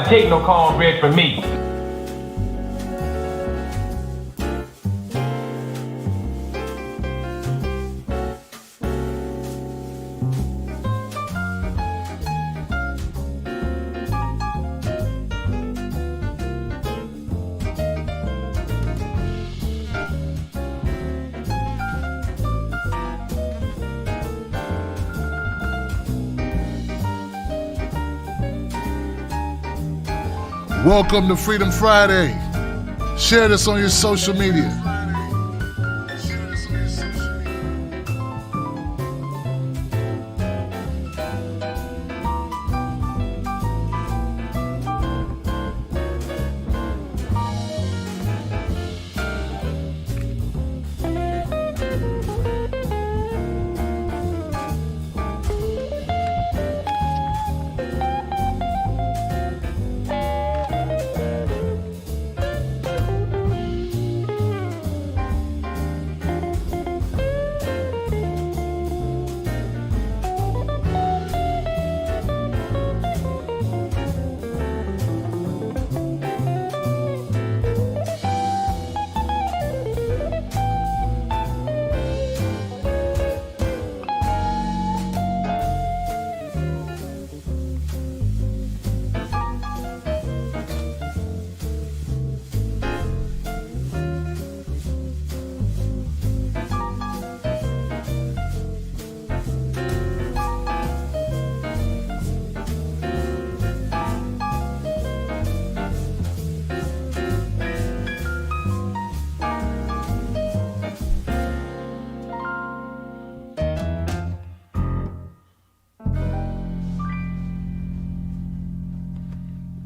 take no cornbread from me. Welcome to Freedom Friday. Share this on your social media.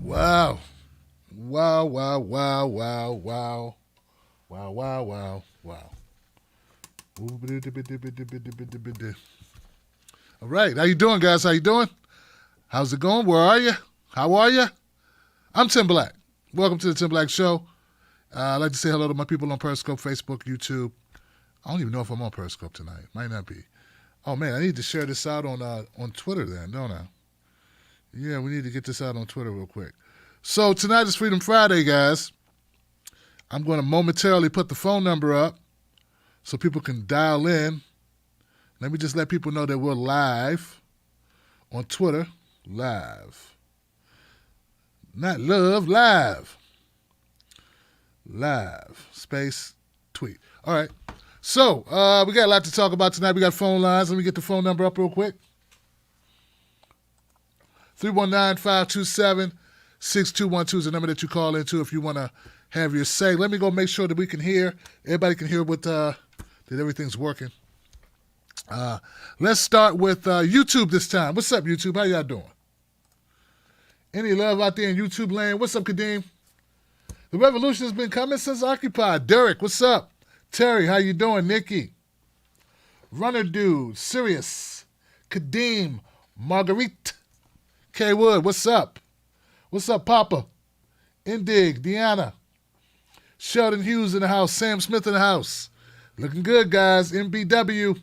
Wow. Wow, wow, wow, wow, wow. Wow, wow, wow, wow. All right, how you doing, guys? How you doing? How's it going? Where are you? How are you? I'm Tim Black. Welcome to the Tim Black Show. I'd like to say hello to my people on Periscope, Facebook, YouTube. I don't even know if I'm on Periscope tonight. Might not be. Oh, man, I need to share this out on Twitter then, don't I? Yeah, we need to get this out on Twitter real quick. So tonight is Freedom Friday, guys. I'm going to momentarily put the phone number up so people can dial in. Let me just let people know that we're live on Twitter. Live. Not love, live. Live. Space, tweet. All right. So we got a lot to talk about tonight. We got phone lines. Let me get the phone number up real quick. 319-527-6212 is the number that you call into if you want to have your say. Let me go make sure that we can hear. Everybody can hear that everything's working. Let's start with YouTube this time. What's up, YouTube? How y'all doing? Any love out there in YouTube land? What's up, Kadeem? The revolution has been coming since Occupy. Derek, what's up? Terry, how you doing? Nikki. Runner Dude, Sirius, Kadeem, Marguerite. K Wood, what's up? What's up, Papa? Indig, Deanna. Sheldon Hughes in the house. Sam Smith in the house. Looking good, guys. MBW.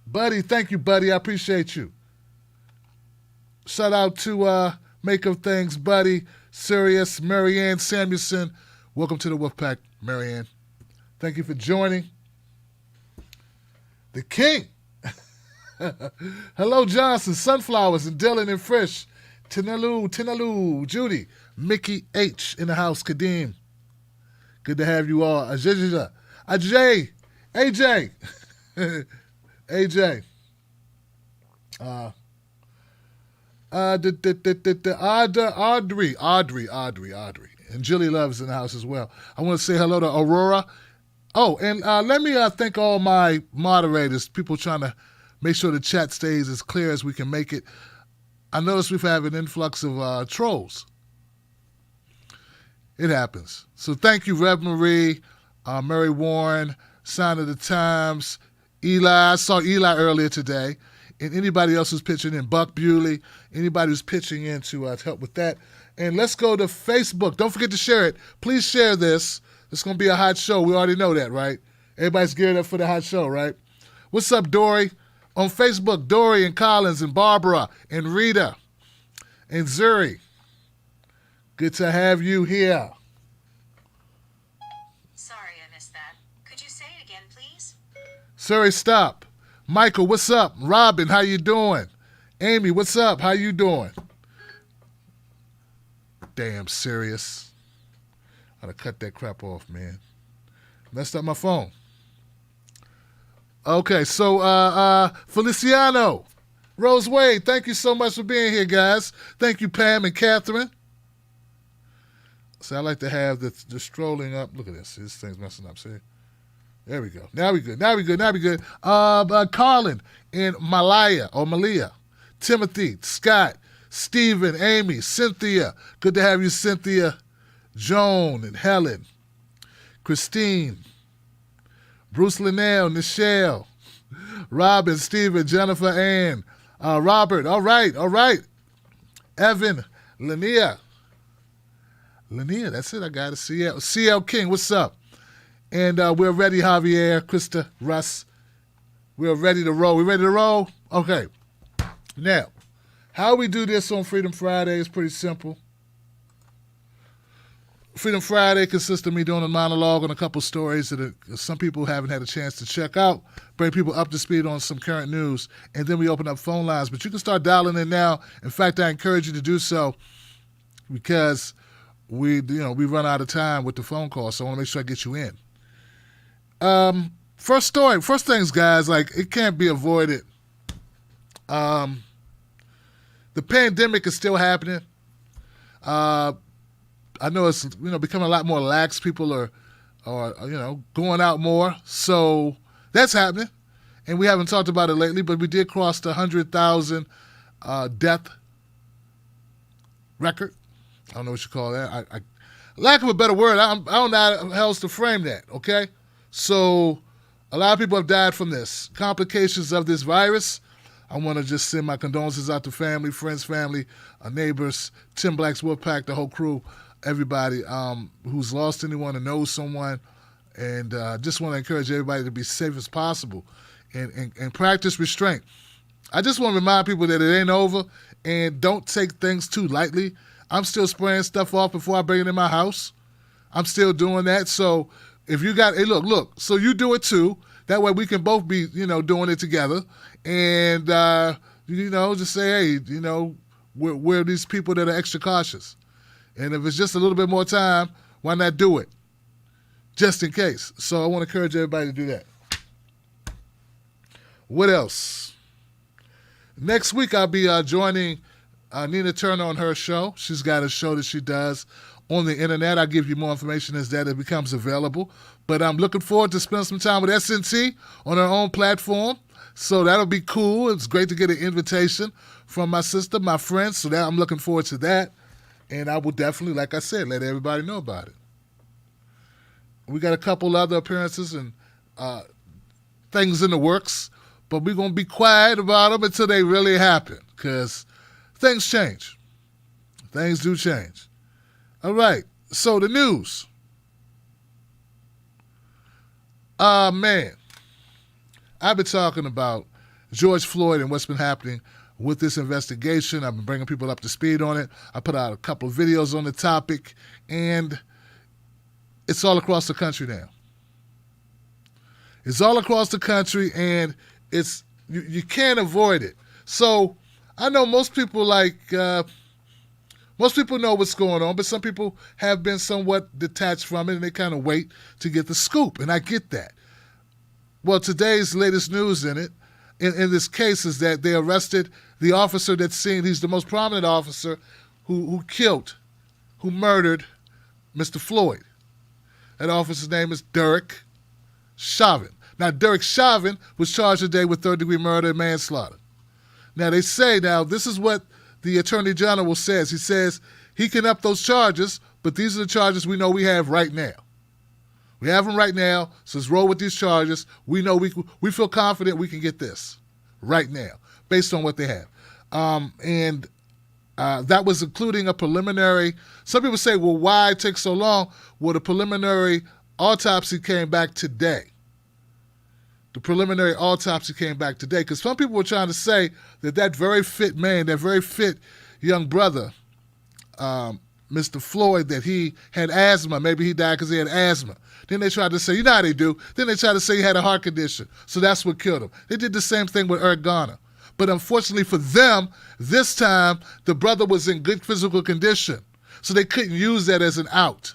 Buddy, thank you, buddy. I appreciate you. Shout out to Make of Things, Buddy, Sirius, Marianne Samuelson. Welcome to the Wolfpack, Marianne. Thank you for joining. The King. Hello, Johnson, Sunflowers, and Dylan and Frisch. Tinalu, Judy, Mickey H. in the house, Kadeem. Good to have you all. Ajay, AJ. AJ. Audrey. And Julie Love's in the house as well. I want to say hello to Aurora. Oh, and let me thank all my moderators, people trying to make sure the chat stays as clear as we can make it. I noticed we've had an influx of trolls. It happens. So thank you, Rev Marie, Mary Warren, Sign of the Times, Eli. I saw Eli earlier today. And anybody else who's pitching in, Buck Bewley, anybody who's pitching in to help with that. And let's go to Facebook. Don't forget to share it. Please share this. It's going to be a hot show. We already know that, right? Everybody's geared up for the hot show, right? What's up, Dory? On Facebook, Dory and Collins and Barbara and Rita and Zuri. Good to have you here. Sorry I missed that. Could you say it again, please? Sorry, stop. Michael, what's up? Robin, how you doing? Amy, what's up? How you doing? Damn serious. I gotta cut that crap off, man. Messed up my phone. Okay, so Feliciano, Rose Wade, thank you so much for being here, guys. Thank you, Pam and Catherine. So I like to have the strolling up. Look at this. This thing's messing up. See? There we go. Now we good. Carlin and Malia. Timothy, Scott, Stephen, Amy, Cynthia. Good to have you, Cynthia. Joan and Helen. Christine. Bruce Linnell, Nichelle. Robin, Stephen, Jennifer, Ann. Robert. All right. Evan, Linnea, that's it. I got it. CL King, what's up? And we're ready, Javier, Krista, Russ. We're ready to roll. We ready to roll? Okay. Now, how we do this on Freedom Friday is pretty simple. Freedom Friday consists of me doing a monologue on a couple stories that some people haven't had a chance to check out, bring people up to speed on some current news, and then we open up phone lines. But you can start dialing in now. In fact, I encourage you to do so because we run out of time with the phone call, so I want to make sure I get you in. First things, guys, like it can't be avoided. The pandemic is still happening. I know it's becoming a lot more lax. People are going out more, so that's happening. And we haven't talked about it lately, but we did cross the 100,000 death record. I don't know what you call that. I lack of a better word, I don't know how else to frame that. Okay, so a lot of people have died from this complications of this virus. I want to just send my condolences out to family, friends, neighbors, Tim Black's Wolfpack, the whole crew. Everybody who's lost anyone or knows someone, and just want to encourage everybody to be safe as possible and practice restraint. I just want to remind people that it ain't over and don't take things too lightly. I'm still spraying stuff off before I bring it in my house. I'm still doing that. So if you got, hey, look, so you do it too. That way we can both be, doing it together. And, just say, hey, we're these people that are extra cautious. And if it's just a little bit more time, why not do it? Just in case. So I want to encourage everybody to do that. What else? Next week I'll be joining Nina Turner on her show. She's got a show that she does on the internet. I'll give you more information as that it becomes available. But I'm looking forward to spending some time with SNT on her own platform. So that'll be cool. It's great to get an invitation from my sister, my friends. So that I'm looking forward to that. And I will definitely, like I said, let everybody know about it. We got a couple other appearances and things in the works, but we're going to be quiet about them until they really happen because things change. Things do change. All right, so the news. Man, I've been talking about George Floyd and what's been happening with this investigation. I've been bringing people up to speed on it. I put out a couple of videos on the topic, and it's all across the country now. It's all across the country, and it's you can't avoid it. So I know most people know what's going on, but some people have been somewhat detached from it, and they kind of wait to get the scoop, and I get that. Well, today's latest news in this case is that they arrested the officer that's seen. He's the most prominent officer who murdered Mr. Floyd. That officer's name is Derek Chauvin. Now, Derek Chauvin was charged today with third-degree murder and manslaughter. Now, they say, this is what the Attorney General says. He says he can up those charges, but these are the charges we know we have right now. We have them right now, so let's roll with these charges. We know we feel confident we can get this right now, based on what they have. That was including a preliminary. Some people say, well, why it takes so long? Well, the preliminary autopsy came back today. Because some people were trying to say that very fit man, that very fit young brother, Mr. Floyd that he had asthma. Maybe he died because he had asthma. Then they tried to say, you know how they do. Then they tried to say he had a heart condition. So that's what killed him. They did the same thing with Eric Garner. But unfortunately for them, this time the brother was in good physical condition. So they couldn't use that as an out.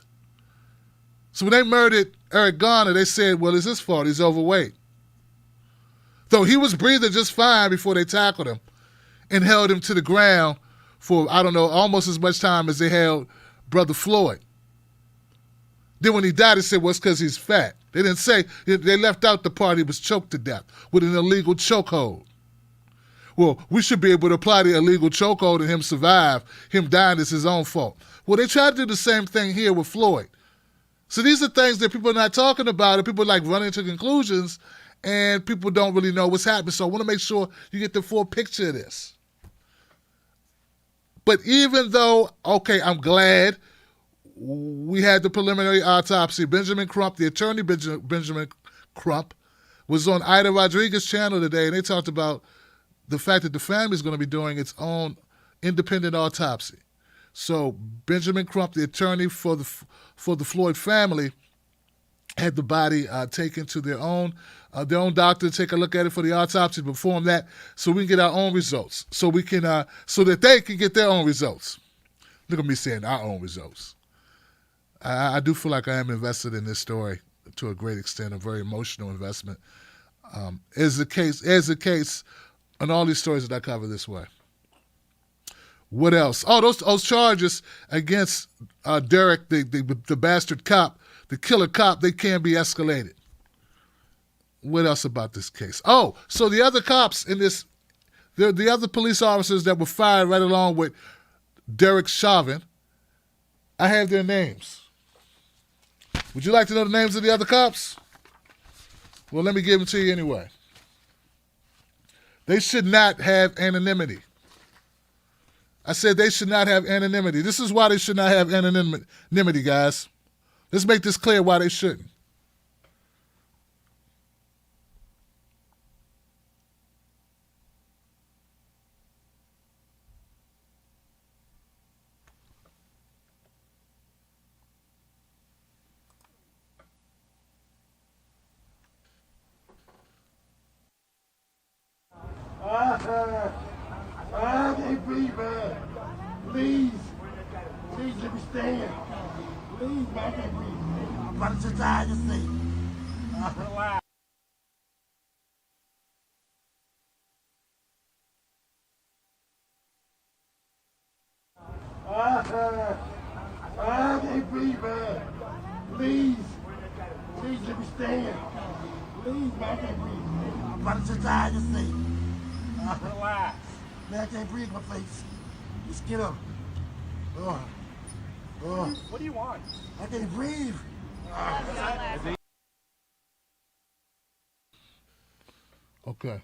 So when they murdered Eric Garner, they said, well, it's his fault. He's overweight. Though he was breathing just fine before they tackled him and held him to the ground for, I don't know, almost as much time as they held Brother Floyd. Then when he died, they said, well, it's because he's fat. They didn't say, they left out the part he was choked to death with an illegal chokehold. Well, we should be able to apply the illegal chokehold and him survive. Him dying is his own fault. Well, they tried to do the same thing here with Floyd. So these are things that people are not talking about, and people like running to conclusions, and people don't really know what's happening. So I want to make sure you get the full picture of this. But even though, okay, I'm glad we had the preliminary autopsy. Benjamin Crump, the attorney Benjamin Crump, was on Ida Rodriguez's channel today, and they talked about the fact that the family is going to be doing its own independent autopsy. So Benjamin Crump, the attorney for the Floyd family, had the body taken to their own doctor to take a look at it for the autopsy, perform that, so we can get our own results. So we can, so that they can get their own results. Look at me saying our own results. I do feel like I am invested in this story to a great extent, a very emotional investment. As the case on all these stories that I cover this way. What else? Oh, those charges against Derek, the bastard cop, the killer cop, they can be escalated. What else about this case? Oh, so the other cops in this, the other police officers that were fired right along with Derek Chauvin, I have their names. Would you like to know the names of the other cops? Well, let me give them to you anyway. They should not have anonymity. I said they should not have anonymity. This is why they should not have anonymity, guys. Let's make this clear why they shouldn't. I can't breathe, man. Please. Please let me stand. Please, man, I can't breathe. I'm about to die, just say. Relax. I can't breathe, man. Please. Please let me stand. Please, man, I can't breathe. I'm about to die, just say. Relax. Man, I can't breathe in my face. Just get up. What do you want? I can't breathe. Okay.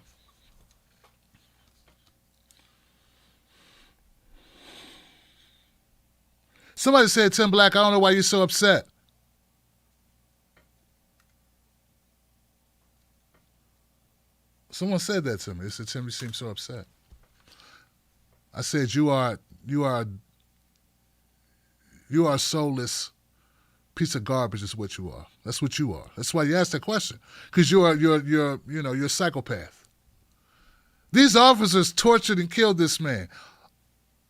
Somebody said, Tim Black, I don't know why you're so upset. Someone said that to me. They said, Tim, you seem so upset. I said, you are a soulless piece of garbage is what you are. That's what you are. That's why you asked that question. Because you're a psychopath. These officers tortured and killed this man.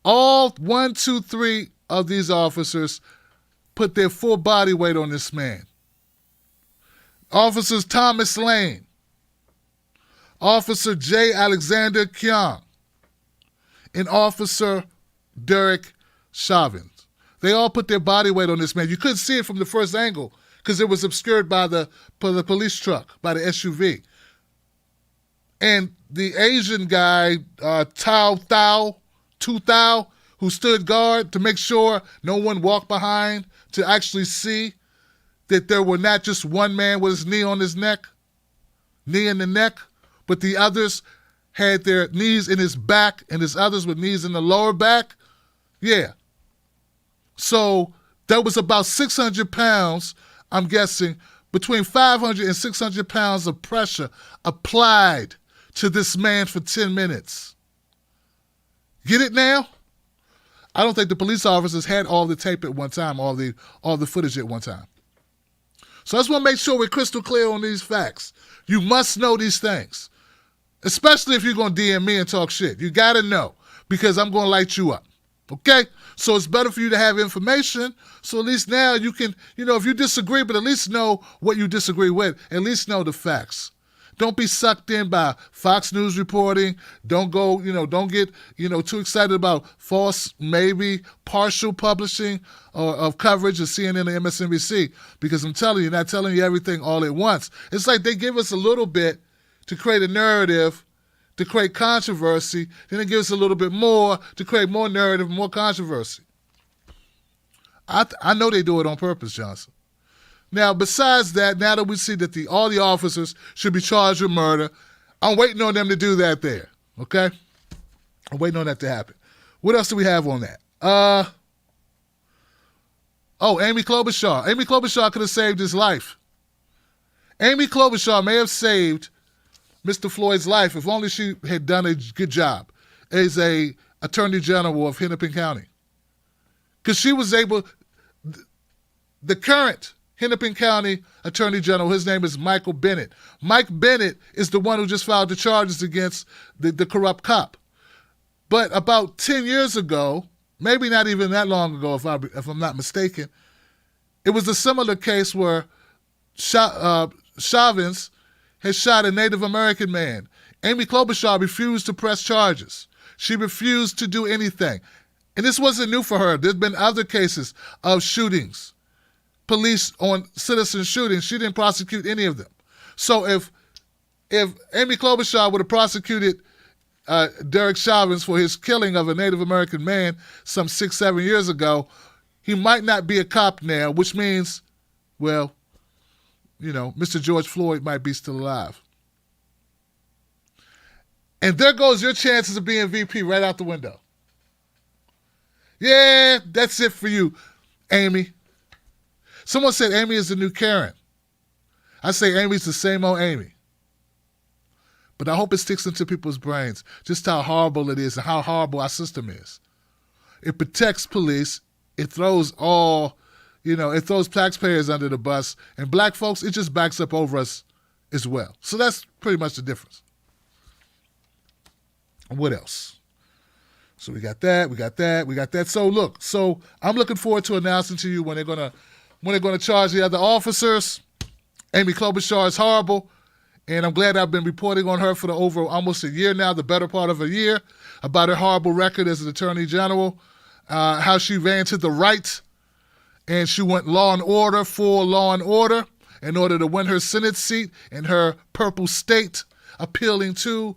All 1, 2, 3 of these officers put their full body weight on this man. Officers Thomas Lane, Officer J. Alexander Kyung, and Officer Derek Chauvin. They all put their body weight on this man. You couldn't see it from the first angle because it was obscured by the police truck, by the SUV. And the Asian guy, Tu Thao, who stood guard to make sure no one walked behind to actually see that there were not just one man with his knee on his neck, knee in the neck, but the others had their knees in his back and his others with knees in the lower back. Yeah. So that was about 600 pounds, I'm guessing, between 500 and 600 pounds of pressure applied to this man for 10 minutes. Get it now? I don't think the police officers had all the tape at one time, all the footage at one time. So I just want to make sure we're crystal clear on these facts. You must know these things, especially if you're going to DM me and talk shit. You got to know, because I'm going to light you up, okay? So it's better for you to have information, so at least now you can, if you disagree, but at least know what you disagree with, at least know the facts. Don't be sucked in by Fox News reporting. Don't go, don't get, too excited about false, maybe partial publishing of coverage of CNN and MSNBC, because I'm telling you, not telling you everything all at once. It's like they give us a little bit to create a narrative, to create controversy, then they give us a little bit more to create more narrative, more controversy. I know they do it on purpose, Johnson. Now, besides that, now that we see that all the officers should be charged with murder, I'm waiting on them to do that there, okay? I'm waiting on that to happen. What else do we have on that? Amy Klobuchar. Amy Klobuchar could have saved his life. Amy Klobuchar may have saved Mr. Floyd's life if only she had done a good job as a Attorney General of Hennepin County. Because she was able, the current Hennepin County Attorney General, his name is Michael Bennett. Mike Bennett is the one who just filed the charges against the corrupt cop. But about 10 years ago, maybe not even that long ago, if I'm not mistaken, it was a similar case where Chavez had shot a Native American man. Amy Klobuchar refused to press charges. She refused to do anything. And this wasn't new for her. There's been other cases of shootings, police on citizen shootings. She didn't prosecute any of them. So if Amy Klobuchar would have prosecuted Derek Chauvin for his killing of a Native American man some 6-7 years ago, he might not be a cop now, which means, well, Mr. George Floyd might be still alive. And there goes your chances of being VP right out the window. Yeah, that's it for you, Amy. Someone said Amy is the new Karen. I say Amy's the same old Amy. But I hope it sticks into people's brains just how horrible it is and how horrible our system is. It protects police. It throws it throws taxpayers under the bus. And black folks, it just backs up over us as well. So that's pretty much the difference. What else? So we got that. So I'm looking forward to announcing to you when they're gonna charge the other officers. Amy Klobuchar is horrible, and I'm glad I've been reporting on her for over almost a year now, the better part of a year, about her horrible record as an Attorney General, how she ran to the right, and she went law and order, full law and order, in order to win her Senate seat in her purple state, appealing to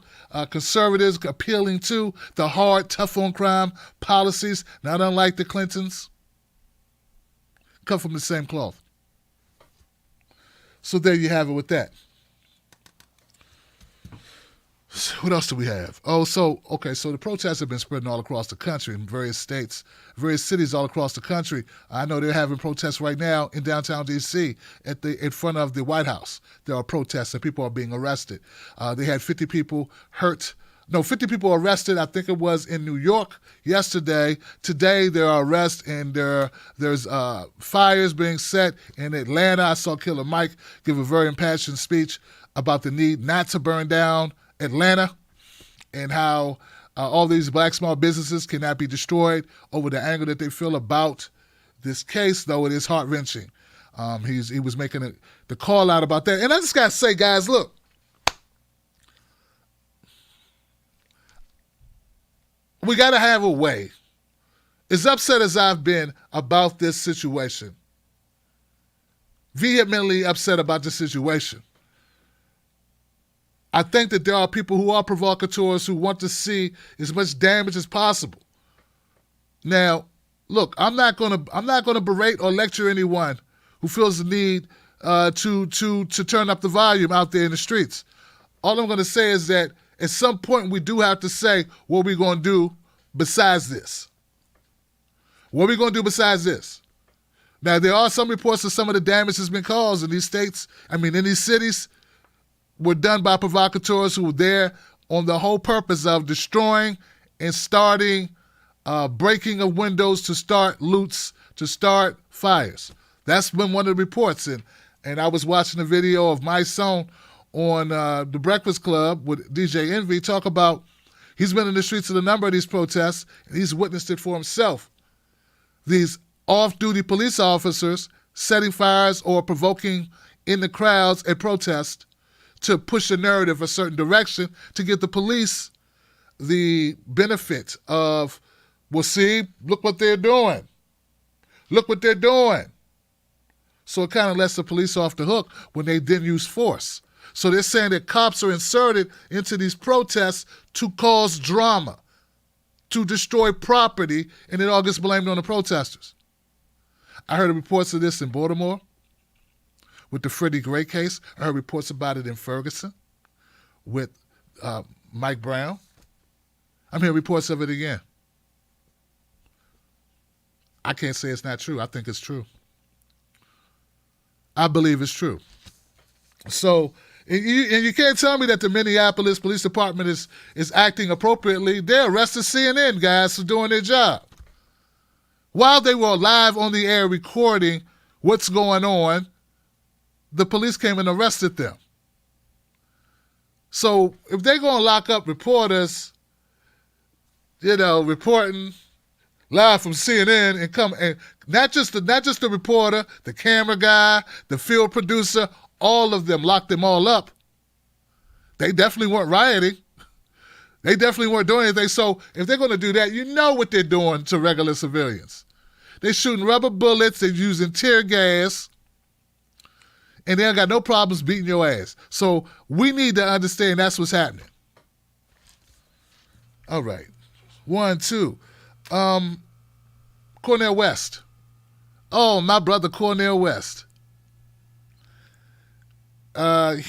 conservatives, appealing to the hard, tough on crime policies, not unlike the Clintons. Come from the same cloth. So there you have it with that. What else do we have? So the protests have been spreading all across the country in various states, various cities all across the country. I know they're having protests right now in downtown D.C. in front of the White House. There are protests and people are being arrested. They had 50 people arrested, I think it was in New York yesterday. Today there are arrests and there's fires being set in Atlanta. I saw Killer Mike give a very impassioned speech about the need not to burn down Atlanta and how all these black small businesses cannot be destroyed over the anger that they feel about this case, though it is heart-wrenching. He was making the call out about that. And I just got to say, guys, look, we got to have a way. As upset as I've been about this situation, vehemently upset about this situation, I think that there are people who are provocateurs who want to see as much damage as possible. Now, look, I'm not gonna berate or lecture anyone who feels the need to turn up the volume out there in the streets. All I'm gonna say is that at some point we do have to say what we're gonna do besides this. What are we gonna do besides this? Now, there are some reports of some of the damage that's been caused in these in these cities, were done by provocateurs who were there on the whole purpose of destroying and starting breaking of windows to start loots, to start fires. That's been one of the reports. And I was watching a video of my son on The Breakfast Club with DJ Envy talk about he's been in the streets of a number of these protests, and he's witnessed it for himself. These off-duty police officers setting fires or provoking in the crowds at protest to push a narrative a certain direction to get the police the benefit of, well, see, look what they're doing. Look what they're doing. So it kind of lets the police off the hook when they didn't use force. So they're saying that cops are inserted into these protests to cause drama, to destroy property, and it all gets blamed on the protesters. I heard reports of this in Baltimore with the Freddie Gray case. I heard reports about it in Ferguson with Mike Brown. I'm hearing reports of it again. I can't say it's not true. I think it's true. I believe it's true. So, and you can't tell me that the Minneapolis Police Department is acting appropriately. They arrested CNN guys for doing their job. While they were live on the air recording what's going on, the police came and arrested them. So if they're going to lock up reporters, reporting live from CNN and come and not just the reporter, the camera guy, the field producer, all of them, locked them all up. They definitely weren't rioting. They definitely weren't doing anything. So if they're going to do that, you know what they're doing to regular civilians. They're shooting rubber bullets. They're using tear gas. And they ain't got no problems beating your ass. So we need to understand that's what's happening. All right. 1, 2. Cornel West. Oh, my brother Cornel West. I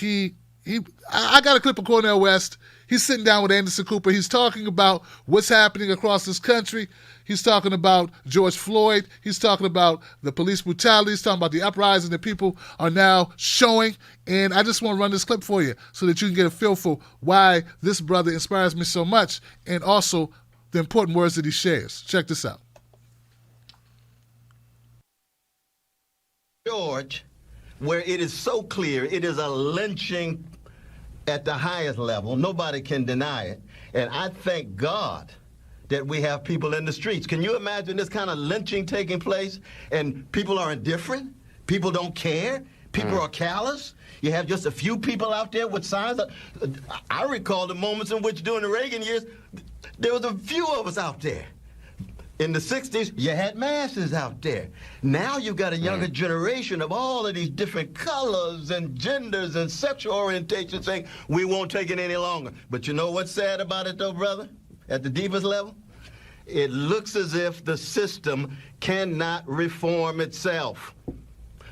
got a clip of Cornel West. He's sitting down with Anderson Cooper. He's talking about what's happening across this country. He's talking about George Floyd. He's talking about the police brutality. He's talking about the uprising that people are now showing. And I just want to run this clip for you so that you can get a feel for why this brother inspires me so much and also the important words that he shares. Check this out. George, where it is so clear it is a lynching at the highest level. Nobody can deny it. And I thank God that we have people in the streets. Can you imagine this kind of lynching taking place and people are indifferent? People don't care? People are callous? You have just a few people out there with signs. I recall the moments in which during the Reagan years, there was a few of us out there. In the 60s, you had masses out there. Now you've got a younger generation of all of these different colors and genders and sexual orientations saying, we won't take it any longer. But you know what's sad about it, though, brother? At the deepest level? It looks as if the system cannot reform itself.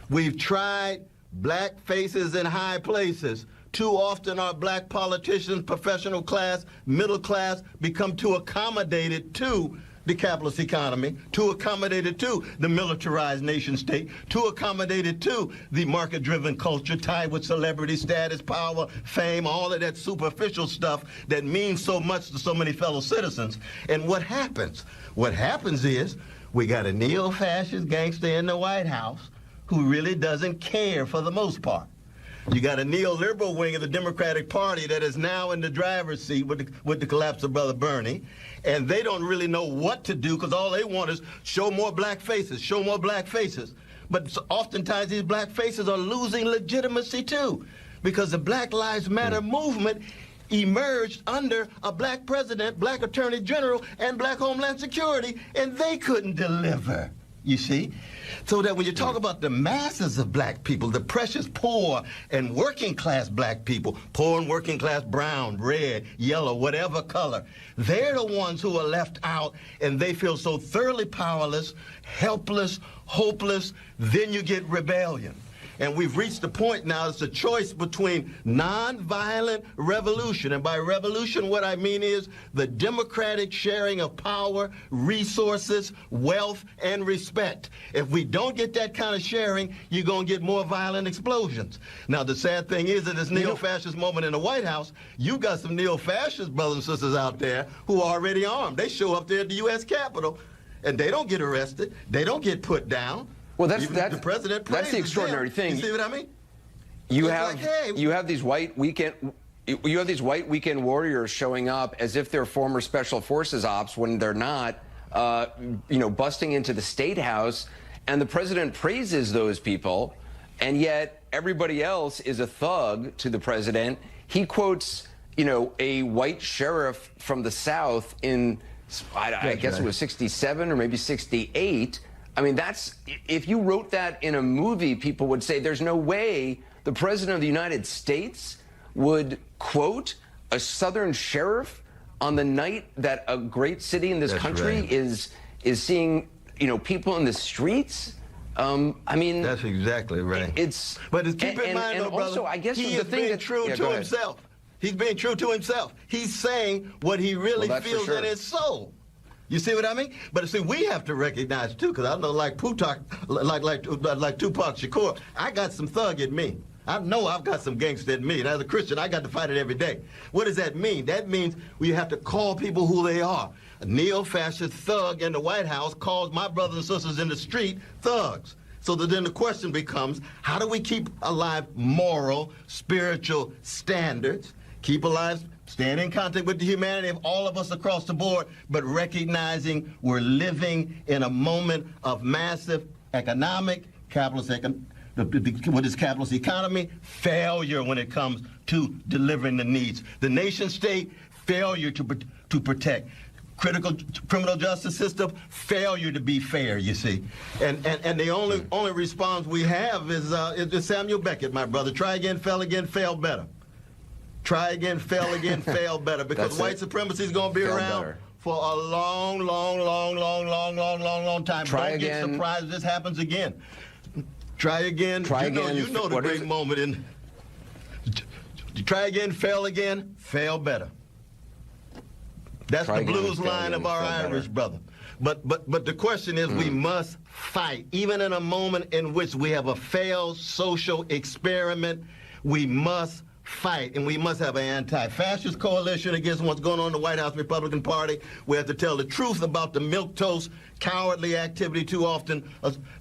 We've tried black faces in high places. Too often our black politicians, professional class, middle class, become too accommodated to the capitalist economy, too accommodated to the militarized nation state, too accommodated to the market-driven culture tied with celebrity status, power, fame, all of that superficial stuff that means so much to so many fellow citizens. And what happens? What happens is we got a neo-fascist gangster in the White House who really doesn't care for the most part. You got a neoliberal wing of the Democratic Party that is now in the driver's seat with the collapse of Brother Bernie, and they don't really know what to do because all they want is show more black faces, show more black faces. But oftentimes these black faces are losing legitimacy too because the Black Lives Matter movement emerged under a black president, black attorney general, and black Homeland Security, and they couldn't deliver, you see? So that when you talk about the masses of black people, the precious poor and working class black people, poor and working class brown, red, yellow, whatever color, they're the ones who are left out and they feel so thoroughly powerless, helpless, hopeless, then you get rebellion. And we've reached the point now, it's a choice between nonviolent revolution. And by revolution, what I mean is the democratic sharing of power, resources, wealth, and respect. If we don't get that kind of sharing, you're going to get more violent explosions. Now, the sad thing is, at this neo-fascist moment in the White House, you got some neo-fascist brothers and sisters out there who are already armed. They show up there at the U.S. Capitol, and they don't get arrested. They don't get put down. Well, that's the president. That's the extraordinary them. thing. You see what I mean? You It's have like, hey, you have these white weekend warriors showing up as if they're former special forces ops when they're not. Busting into the State House, and the president praises those people, and yet everybody else is a thug to the president. He quotes, a white sheriff from the South in, I guess it was 67 or maybe 68. I mean, if you wrote that in a movie, people would say there's no way the president of the United States would quote a Southern sheriff on the night that a great city in this country right. is seeing, people in the streets. I mean, that's exactly right. But keep in mind, though, brother, also, I guess he the is thing being that, true to himself. He's being true to himself. He's saying what he really feels in his soul. You see what I mean? But see, we have to recognize too, because I know, like Tupac Shakur, I got some thug in me. I know I've got some gangster in me, and as a Christian, I got to fight it every day. What does that mean? That means we have to call people who they are. A neo-fascist thug in the White House calls my brothers and sisters in the street thugs. So that then the question becomes, how do we keep alive moral, spiritual standards, keep alive, stand in contact with the humanity of all of us across the board, but recognizing we're living in a moment of massive economic, what is capitalist economy? Failure when it comes to delivering the needs. The nation state, failure to protect. Critical criminal justice system, failure to be fair, you see. And the only response we have is Samuel Beckett, my brother. Try again, fail again, fail better. Try again, fail again, fail better. Because white supremacy is going to be around for a long, long, long, long, long, long, long, long time. Don't get surprised if this happens again. Try again. You know the great moment in. Try again, fail better. That's the blues line of our Irish brother. But the question is, we must fight. Even in a moment in which we have a failed social experiment, we must fight, and we must have an anti-fascist coalition against what's going on in the White House Republican Party. We have to tell the truth about the milquetoast, cowardly activity too often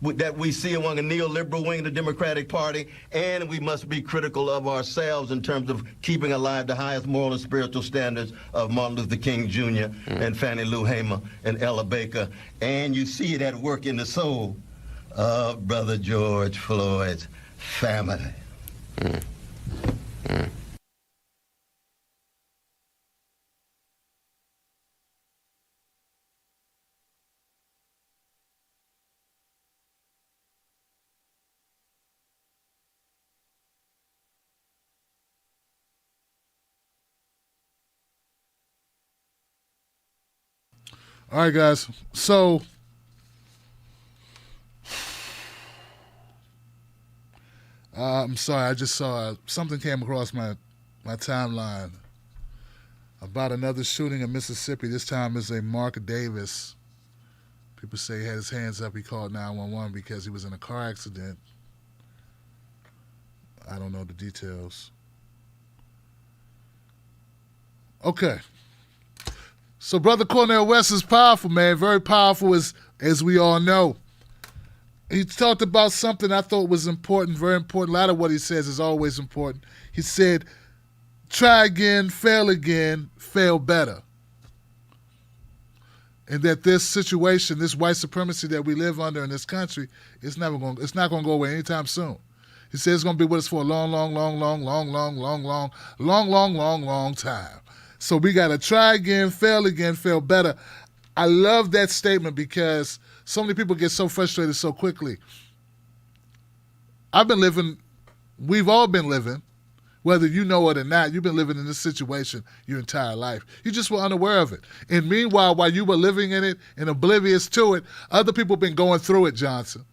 that we see among a neoliberal wing of the Democratic Party, and we must be critical of ourselves in terms of keeping alive the highest moral and spiritual standards of Martin Luther King Jr. and Fannie Lou Hamer and Ella Baker. And you see it at work in the soul of Brother George Floyd's family. All right, guys. So I'm sorry. I just saw something came across my timeline about another shooting in Mississippi. This time is a Mark Davis. People say he had his hands up. He called 911 because he was in a car accident. I don't know the details. Okay. So Brother Cornel West is powerful, man. Very powerful, as we all know. He talked about something I thought was important, very important. A lot of what he says is always important. He said, try again, fail better. And that this situation, this white supremacy that we live under in this country, it's not going to go away anytime soon. He said it's going to be with us for a long time. So we got to try again, fail better. I love that statement because so many people get so frustrated so quickly. We've all been living, whether you know it or not, you've been living in this situation your entire life. You just were unaware of it. And meanwhile, while you were living in it and oblivious to it, other people have been going through it, Johnson.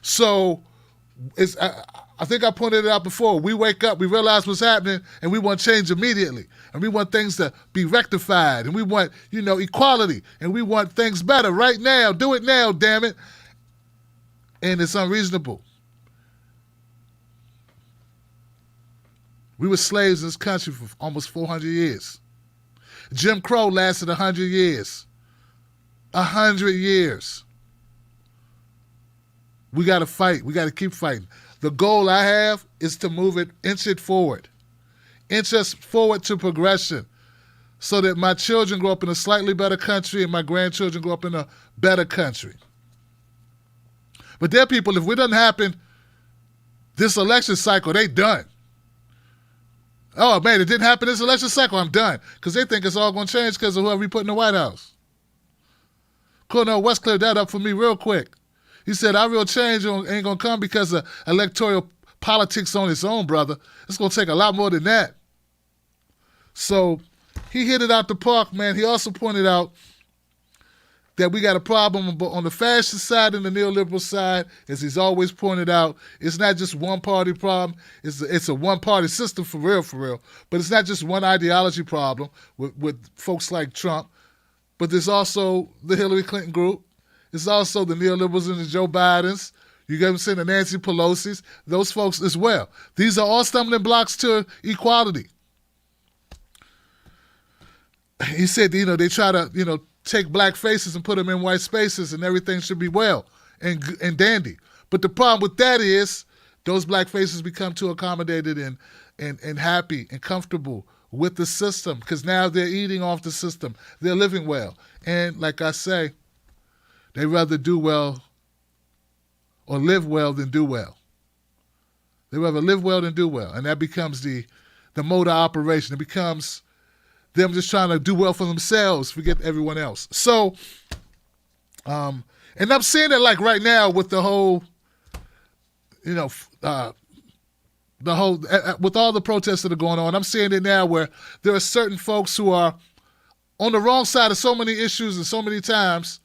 So I think I pointed it out before. We wake up, we realize what's happening, and we want change immediately. And we want things to be rectified. And we want, equality. And we want things better right now. Do it now, damn it. And it's unreasonable. We were slaves in this country for almost 400 years. Jim Crow lasted 100 years. 100 years. We got to fight. We got to keep fighting. The goal I have is to inch it forward. Inch us forward to progression so that my children grow up in a slightly better country and my grandchildren grow up in a better country. But there are people, if it doesn't happen this election cycle, they done. Oh, man, it didn't happen this election cycle, I'm done. Because they think it's all going to change because of whoever we put in the White House. Cornel West cleared that up for me real quick. He said, our real change ain't going to come because of electoral politics on its own, brother. It's going to take a lot more than that. So he hit it out the park, man. He also pointed out that we got a problem on the fascist side and the neoliberal side, as he's always pointed out. It's not just one-party problem. It's a one-party system for real. But it's not just one ideology problem with folks like Trump. But there's also the Hillary Clinton group. It's also the neoliberals and the Joe Bidens. You get what I'm saying? The Nancy Pelosi's. Those folks as well. These are all stumbling blocks to equality. He said, they try to, take black faces and put them in white spaces and everything should be well and dandy. But the problem with that is those black faces become too accommodated and happy and comfortable with the system because now they're eating off the system. They're living well. And like I say, they rather do well or live well than do well. They rather live well than do well. And that becomes the mode of operation. It becomes them just trying to do well for themselves, forget everyone else. So, and I'm seeing it like right now with the whole, with all the protests that are going on, I'm seeing it now where there are certain folks who are on the wrong side of so many issues and so many times,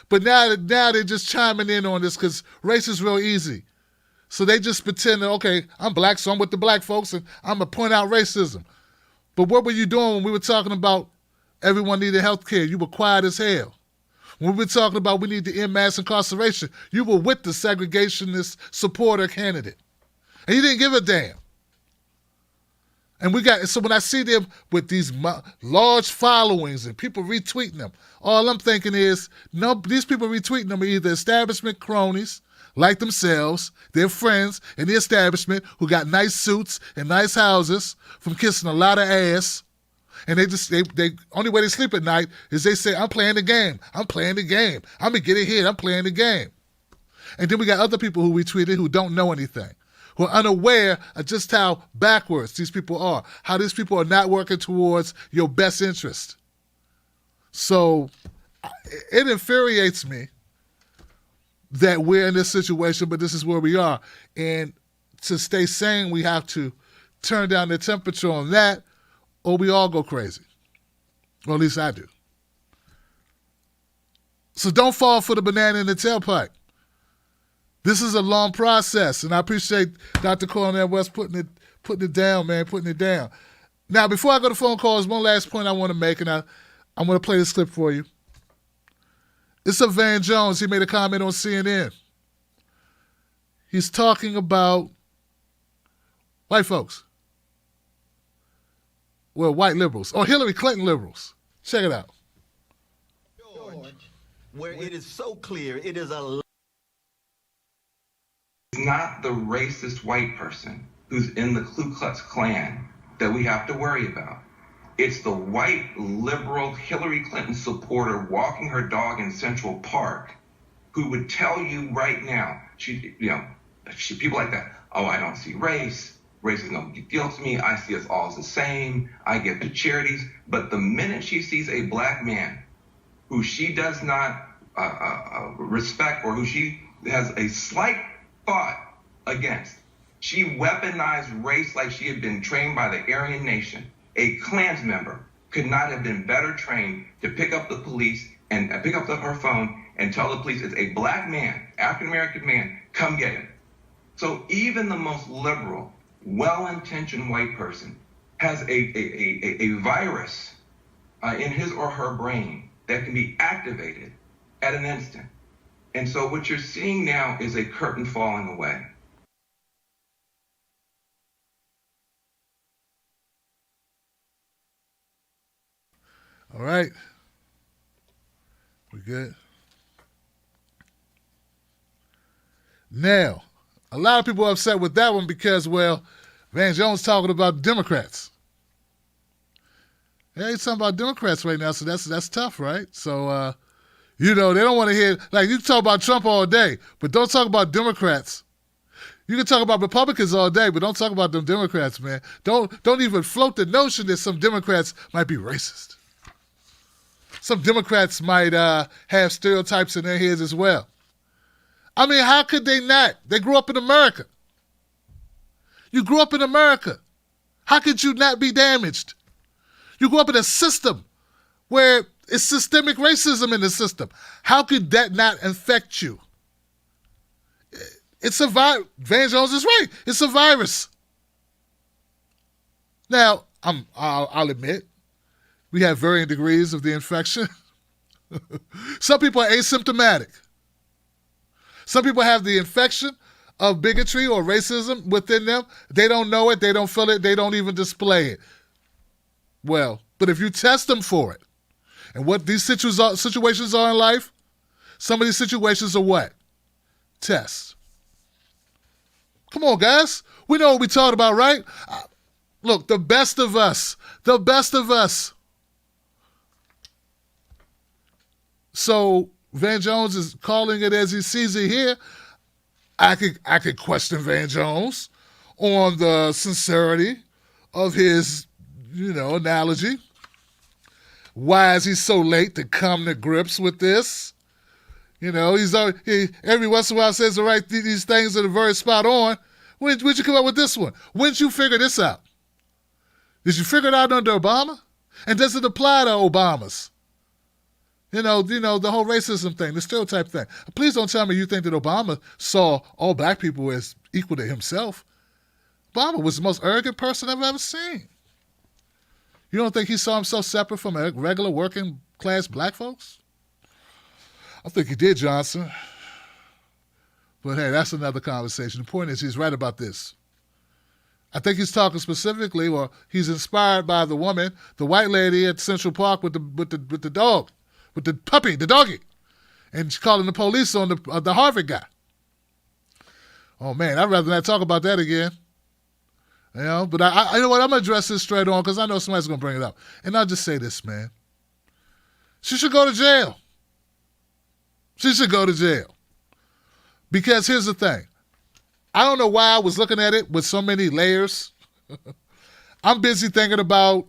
but now they're just chiming in on this because race is real easy. So they just pretend that, okay, I'm black, so I'm with the black folks, and I'm going to point out racism. But what were you doing when we were talking about everyone needed health care? You were quiet as hell. When we were talking about we need to end mass incarceration, you were with the segregationist supporter candidate. And you didn't give a damn. And so when I see them with these large followings and people retweeting them, all I'm thinking is, no, these people retweeting them are either establishment cronies, like themselves, their friends in the establishment who got nice suits and nice houses from kissing a lot of ass. And they only way they sleep at night is they say, I'm playing the game. I'm playing the game. I'm going to get it here. I'm playing the game. And then we got other people who retweeted who don't know anything, who are unaware of just how backwards these people are, how these people are not working towards your best interest. So it infuriates me that we're in this situation, but this is where we are. And to stay sane, we have to turn down the temperature on that, or we all go crazy. Or at least I do. So don't fall for the banana in the tailpipe. This is a long process, and I appreciate Dr. Cornel West putting it down, man, putting it down. Now, before I go to phone calls, one last point I want to make, and I'm going to play this clip for you. It's of Van Jones. He made a comment on CNN. He's talking about white folks. Well, white liberals. Or Hillary Clinton liberals. Check it out. George, where it is so clear, it is a... It's not the racist white person who's in the Ku Klux Klan that we have to worry about. It's the white liberal Hillary Clinton supporter walking her dog in Central Park who would tell you right now, people like that, oh, I don't see race. Race is no big deal to me. I see us all as the same. I get to charities. But the minute she sees a black man who she does not respect or who she has a slight thought against, she weaponized race like she had been trained by the Aryan Nation. A Klans member could not have been better trained to pick up the police and pick up her phone and tell the police it's a black man, African-American man, come get him. So even the most liberal, well-intentioned white person has a virus in his or her brain that can be activated at an instant. And so what you're seeing now is a curtain falling away. All right. We good? Now, a lot of people are upset with that one because, well, Van Jones talking about Democrats. Yeah, he's talking about Democrats right now, so that's tough, right? So, they don't want to hear, like, you can talk about Trump all day, but don't talk about Democrats. You can talk about Republicans all day, but don't talk about them Democrats, man. Don't even float the notion that some Democrats might be racist. Some Democrats might have stereotypes in their heads as well. I mean, how could they not? They grew up in America. You grew up in America. How could you not be damaged? You grew up in a system where it's systemic racism in the system. How could that not affect you? It's a virus. Van Jones is right. It's a virus. Now, I'll admit, we have varying degrees of the infection. Some people are asymptomatic. Some people have the infection of bigotry or racism within them. They don't know it. They don't feel it. They don't even display it. Well, but if you test them for it, and what these situations are in life, some of these situations are what? Tests. Come on, guys. We know what we're talking about, right? Look, the best of us. So Van Jones is calling it as he sees it here. I could question Van Jones on the sincerity of his, analogy. Why is he so late to come to grips with this? He every once in a while says, all right, these things are very spot on. When'd you come up with this one? When'd you figure this out? Did you figure it out under Obama? And does it apply to Obamas? The whole racism thing, the stereotype thing. Please don't tell me you think that Obama saw all black people as equal to himself. Obama was the most arrogant person I've ever seen. You don't think he saw himself separate from regular working class black folks? I think he did, Johnson. But hey, that's another conversation. The point is he's right about this. I think he's talking specifically, or he's inspired by the woman, the white lady at Central Park with the dog. With the puppy, the doggy. And she's calling the police on the Harvard guy. Oh, man, I'd rather not talk about that again. But I you know what? I'm going to address this straight on because I know somebody's going to bring it up. And I'll just say this, man. She should go to jail. She should go to jail. Because here's the thing. I don't know why I was looking at it with so many layers. I'm busy thinking about,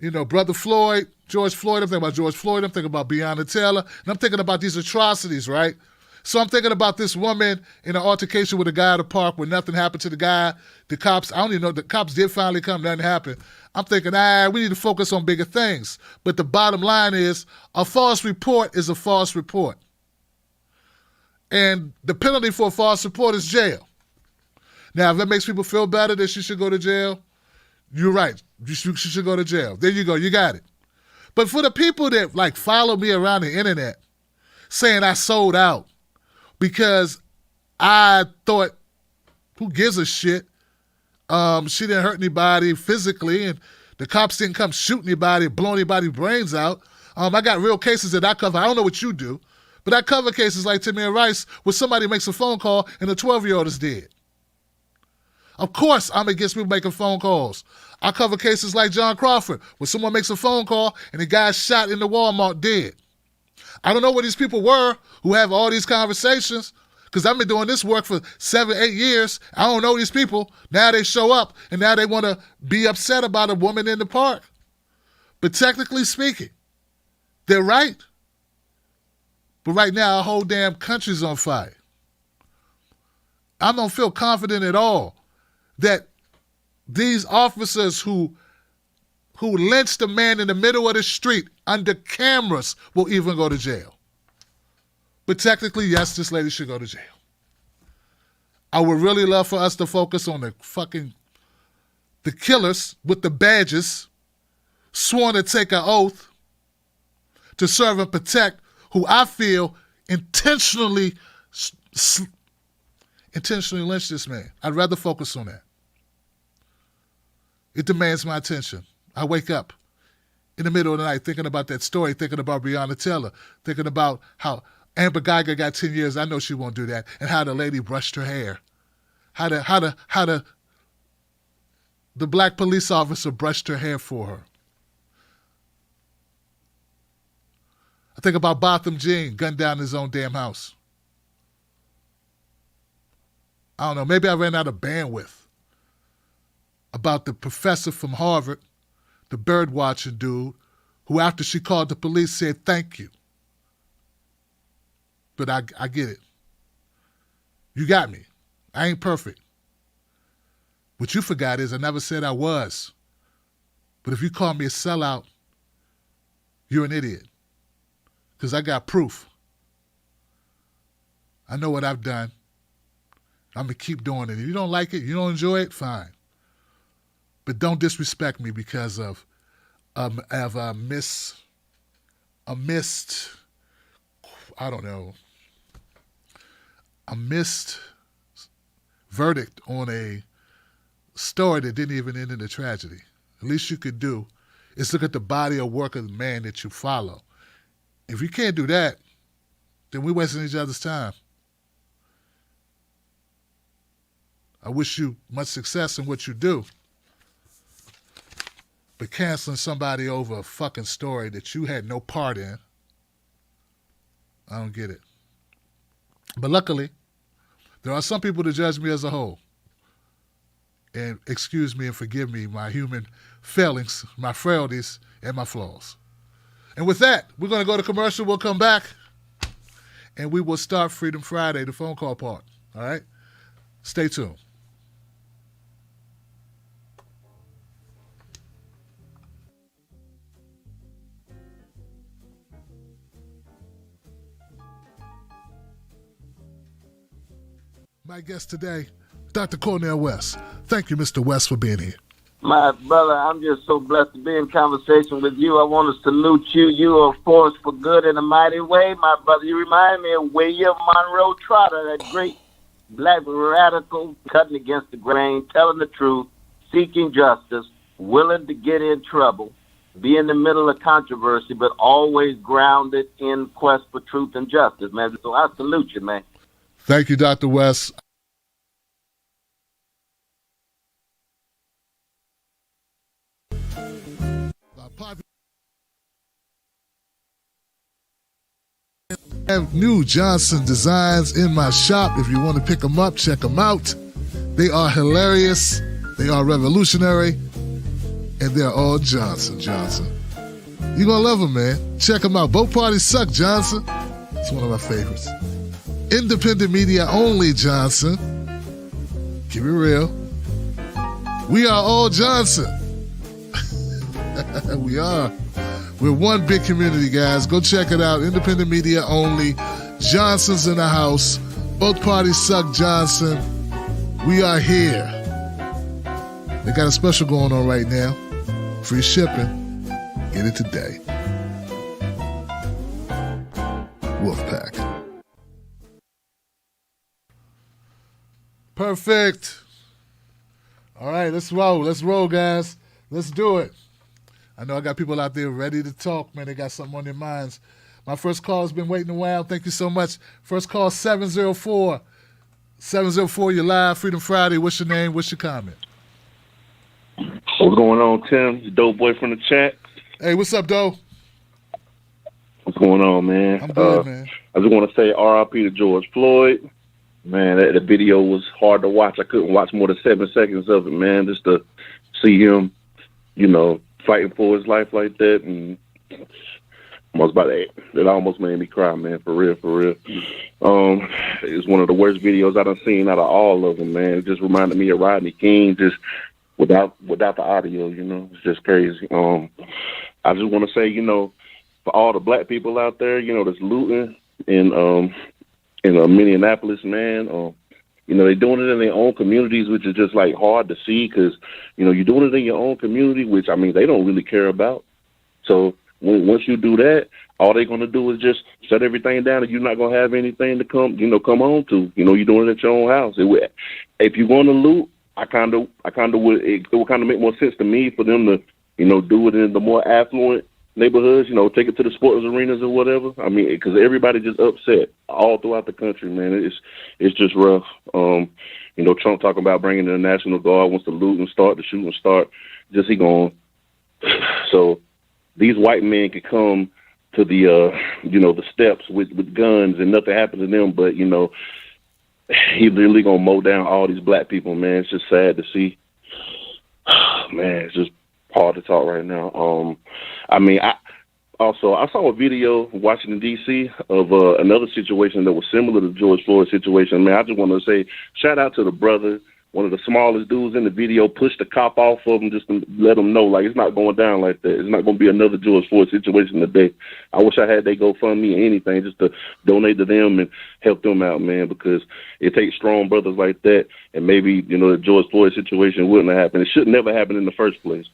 Brother Floyd, George Floyd. I'm thinking about George Floyd. I'm thinking about Breonna Taylor. And I'm thinking about these atrocities, right? So I'm thinking about this woman in an altercation with a guy at the park where nothing happened to the guy. The cops, I don't even know, the cops did finally come, nothing happened. I'm thinking, we need to focus on bigger things. But the bottom line is, a false report is a false report. And the penalty for a false report is jail. Now, if that makes people feel better that she should go to jail, you're right. She should go to jail. There you go. You got it. But for the people that follow me around the internet saying I sold out because I thought, who gives a shit? She didn't hurt anybody physically and the cops didn't come shoot anybody, blow anybody's brains out. I got real cases that I cover. I don't know what you do, but I cover cases like Timmy and Rice where somebody makes a phone call and a 12-year-old is dead. Of course, I'm against people making phone calls. I cover cases like John Crawford, where someone makes a phone call and the guy's shot in the Walmart dead. I don't know where these people were who have all these conversations, because I've been doing this work for 7, 8 years. I don't know these people. Now they show up, and now they want to be upset about a woman in the park. But technically speaking, they're right. But right now, our whole damn country's on fire. I don't feel confident at all that these officers who lynched a man in the middle of the street under cameras will even go to jail. But technically, yes, this lady should go to jail. I would really love for us to focus on the killers with the badges, sworn to take an oath to serve and protect, who I feel intentionally lynched this man. I'd rather focus on that. It demands my attention. I wake up in the middle of the night thinking about that story, thinking about Breonna Taylor, thinking about how Amber Geiger got 10 years. I know she won't do that. And how the lady brushed her hair. How the black police officer brushed her hair for her. I think about Botham Jean gunned down his own damn house. I don't know, maybe I ran out of bandwidth about the professor from Harvard, the bird watching dude, who after she called the police said thank you. But I get it. You got me. I ain't perfect. What you forgot is I never said I was. But if you call me a sellout, you're an idiot. Because I got proof. I know what I've done. I'm going to keep doing it. If you don't like it, you don't enjoy it, fine. But don't disrespect me because of a missed, a missed verdict on a story that didn't even end in a tragedy. The least you could do is look at the body of work of the man that you follow. If you can't do that, then we're wasting each other's time. I wish you much success in what you do. But canceling somebody over a fucking story that you had no part in, I don't get it. But luckily, there are some people that judge me as a whole. And excuse me and forgive me my human failings, my frailties, and my flaws. And with that, we're going to go to commercial. We'll come back, and we will start Freedom Friday, the phone call part. All right? Stay tuned. My guest today, Dr. Cornel West. Thank you, Mr. West, for being here. My brother, I'm just so blessed to be in conversation with you. I want to salute you. You are a force for good in a mighty way, my brother. You remind me of William Monroe Trotter, that great black radical cutting against the grain, telling the truth, seeking justice, willing to get in trouble, be in the middle of controversy, but always grounded in quest for truth and justice, man. So I salute you, man. Thank you, Dr. West. I have new Johnson designs in my shop. If you want to pick them up, check them out. They are hilarious. They are revolutionary. And they're all Johnson. You're going to love them, man. Check them out. Both parties suck, Johnson. It's one of my favorites. Independent media only, Johnson. Keep it real. We are all Johnson. We are. We're one big community, guys. Go check it out. Independent media only. Johnson's in the house. Both parties suck, Johnson. We are here. They got a special going on right now. Free shipping. Get it today. Wolfpack. Perfect. All right, let's roll. Let's roll, guys. Let's do it. I know I got people out there ready to talk, man. They got something on their minds. My first call has been waiting a while. Thank you so much. First call, 704. 704, you're live. Freedom Friday. What's your name? What's your comment? What's going on, Tim? The dope boy from the chat. Hey, what's up, Doe? What's going on, man? I'm good, man. I just want to say RIP to George Floyd. Man, the video was hard to watch. I couldn't watch more than 7 seconds of it, man, just to see him, fighting for his life like that, and it almost made me cry, man, for real. It's one of the worst videos I done seen out of all of them, man. It just reminded me of Rodney King, just without the audio, it's just crazy. I just want to say, for all the black people out there, that's looting in Minneapolis, man, You know, they're doing it in their own communities, which is just like hard to see because, you know, you're doing it in your own community, which, I mean, they don't really care about. So once you do that, all they're going to do is just shut everything down and you're not going to have anything to come home to. You know, you're doing it at your own house. If you're going to loot, it would kind of make more sense to me for them to, you know, do it in the more affluent neighborhoods, you know, take it to the sports arenas or whatever. I mean, because everybody just upset all throughout the country, man. It's just rough. You know, Trump talking about bringing in the National Guard, wants to loot and start, to shoot and start. Just he gone. So these white men could come to the, you know, the steps with guns and nothing happens to them, but, you know, he literally gonna mow down all these black people, man. It's just sad to see. Man, it's just hard to talk right now. I mean, I saw a video in Washington, D.C. of another situation that was similar to George Floyd's situation. Man, I just want to say shout out to the brother, one of the smallest dudes in the video, pushed the cop off of him just to let him know, like, it's not going down like that. It's not going to be another George Floyd situation today. I wish I had they GoFundMe or anything just to donate to them and help them out, man, because it takes strong brothers like that, and maybe, you know, the George Floyd situation wouldn't have happened. It should never happen in the first place.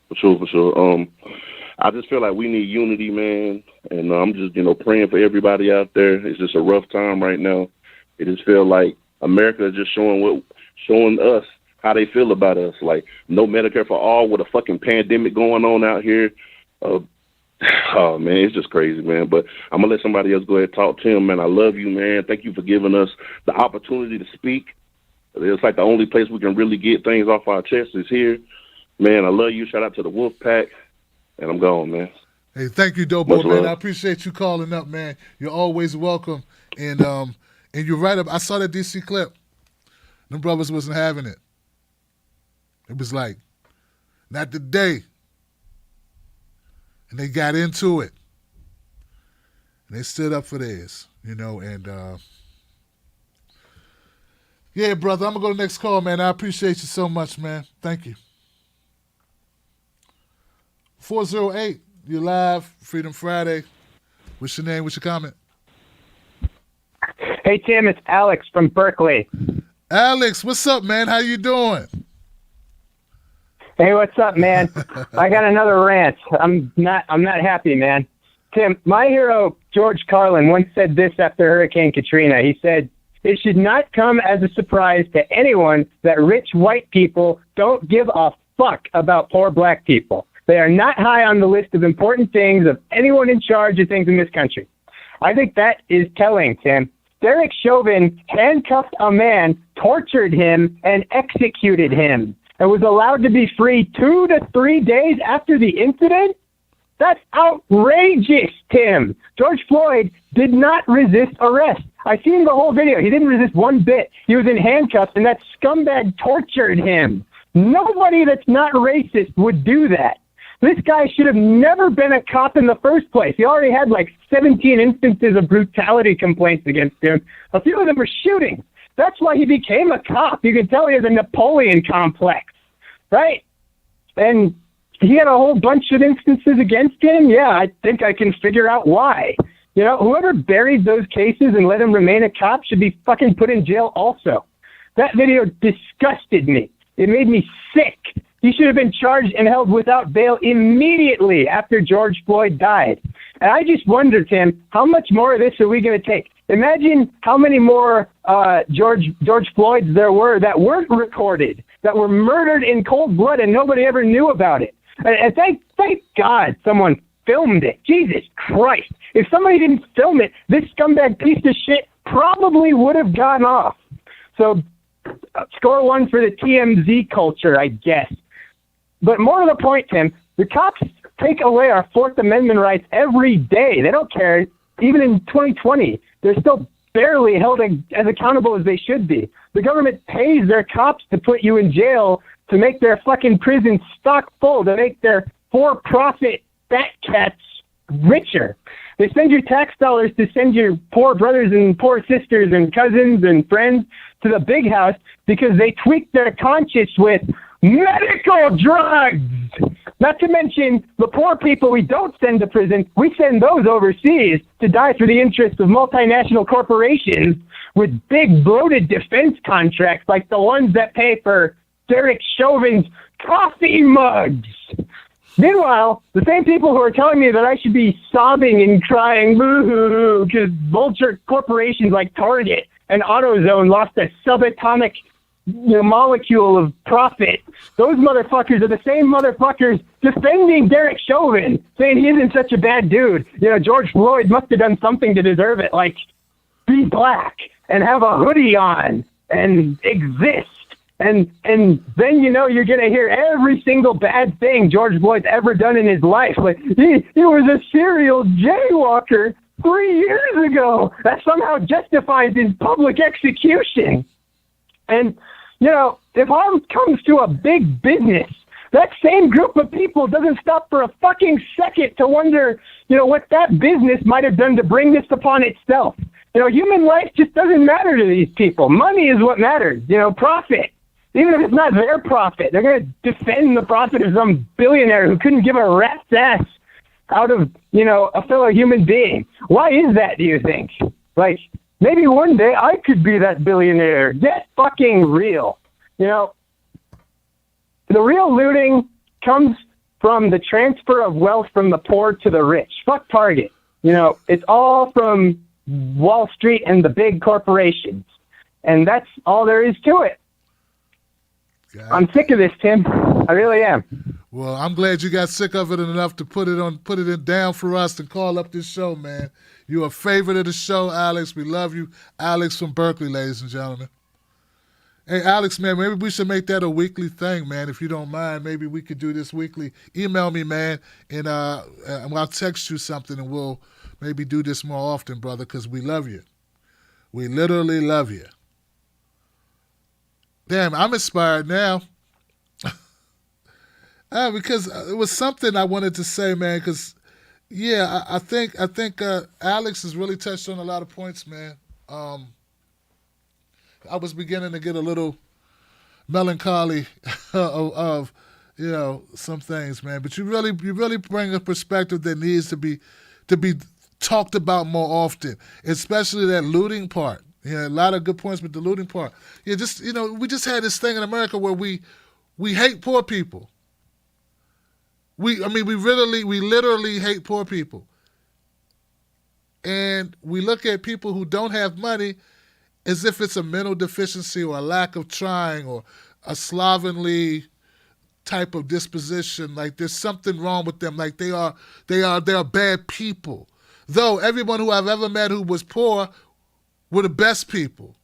For sure. I just feel like we need unity, man, and I'm just, you know, praying for everybody out there. It's just a rough time right now. It just feels like America is just showing us how they feel about us. Like, no Medicare for all with a fucking pandemic going on out here. Oh, man, it's just crazy, man. But I'm going to let somebody else go ahead and talk. Tim, man, I love you, man. Thank you for giving us the opportunity to speak. It's like the only place we can really get things off our chest is here. Man, I love you. Shout out to the Wolf Pack. And I'm gone, man. Hey, thank you, Dobo, man. I appreciate you calling up, man. You're always welcome. And you're right up. I saw that DC clip. Them brothers wasn't having it. It was like, not today. And they got into it. And they stood up for theirs, you know, and yeah, brother, I'm going to go to the next call, man. I appreciate you so much, man. Thank you. 408, you're live, Freedom Friday. What's your name? What's your comment? Hey, Tim, it's Alex from Berkeley. Alex, what's up, man? How you doing? Hey, what's up, man? I got another rant. I'm not happy, man. Tim, my hero, George Carlin, once said this after Hurricane Katrina. He said, "It should not come as a surprise to anyone that rich white people don't give a fuck about poor black people. They are not high on the list of important things of anyone in charge of things in this country." I think that is telling, Tim. Derek Chauvin handcuffed a man, tortured him, and executed him, and was allowed to be free 2 to 3 days after the incident? That's outrageous, Tim. George Floyd did not resist arrest. I seen the whole video. He didn't resist one bit. He was in handcuffs, and that scumbag tortured him. Nobody that's not racist would do that. This guy should have never been a cop in the first place. He already had like 17 instances of brutality complaints against him. A few of them were shooting. That's why he became a cop. You can tell he has a Napoleon complex, right? And he had a whole bunch of instances against him. Yeah, I think I can figure out why. You know, whoever buried those cases and let him remain a cop should be fucking put in jail also. That video disgusted me. It made me sick. He should have been charged and held without bail immediately after George Floyd died. And I just wonder, Tim, how much more of this are we going to take? Imagine how many more George Floyds there were that weren't recorded, that were murdered in cold blood and nobody ever knew about it. And thank God someone filmed it. Jesus Christ. If somebody didn't film it, this scumbag piece of shit probably would have gone off. So score one for the TMZ culture, I guess. But more to the point, Tim, the cops take away our Fourth Amendment rights every day. They don't care. Even in 2020, they're still barely held as accountable as they should be. The government pays their cops to put you in jail, to make their fucking prisons stock full, to make their for-profit fat cats richer. They spend your tax dollars to send your poor brothers and poor sisters and cousins and friends to the big house because they tweak their conscience with medical drugs. Not to mention the poor people we don't send to prison, we send those overseas to die for the interests of multinational corporations with big bloated defense contracts like the ones that pay for Derek Chauvin's coffee mugs. Meanwhile, the same people who are telling me that I should be sobbing and crying boo-hoo-hoo because vulture corporations like Target and AutoZone lost a subatomic molecule of profit. Those motherfuckers are the same motherfuckers defending Derek Chauvin, saying he isn't such a bad dude. George Floyd must have done something to deserve it, like be black and have a hoodie on and exist. And then you're gonna hear every single bad thing George Floyd's ever done in his life. Like he was a serial jaywalker 3 years ago. That somehow justifies his public execution. And if harm comes to a big business, that same group of people doesn't stop for a fucking second to wonder, what that business might have done to bring this upon itself. Human life just doesn't matter to these people. Money is what matters. Profit. Even if it's not their profit, they're going to defend the profit of some billionaire who couldn't give a rat's ass out of, a fellow human being. Why is that, do you think? Like, maybe one day I could be that billionaire. Get fucking real. The real looting comes from the transfer of wealth from the poor to the rich. Fuck Target. It's all from Wall Street and the big corporations. And that's all there is to it. I'm sick of this, Tim. I really am. Well, I'm glad you got sick of it enough to put it down for us and call up this show, man. You're a favorite of the show, Alex. We love you. Alex from Berkeley, ladies and gentlemen. Hey, Alex, man, maybe we should make that a weekly thing, man. If you don't mind, maybe we could do this weekly. Email me, man, and I'll text you something, and we'll maybe do this more often, brother, because we love you. We literally love you. Damn, I'm inspired now. Because it was something I wanted to say, man, because, yeah, I think Alex has really touched on a lot of points, man. I was beginning to get a little melancholy of some things, man. But you really bring a perspective that needs to be talked about more often, especially that looting part. A lot of good points with the looting part. We just had this thing in America where we hate poor people. We literally hate poor people. And we look at people who don't have money as if it's a mental deficiency or a lack of trying or a slovenly type of disposition. Like there's something wrong with them. Like they are bad people. Though everyone who I've ever met who was poor were the best people.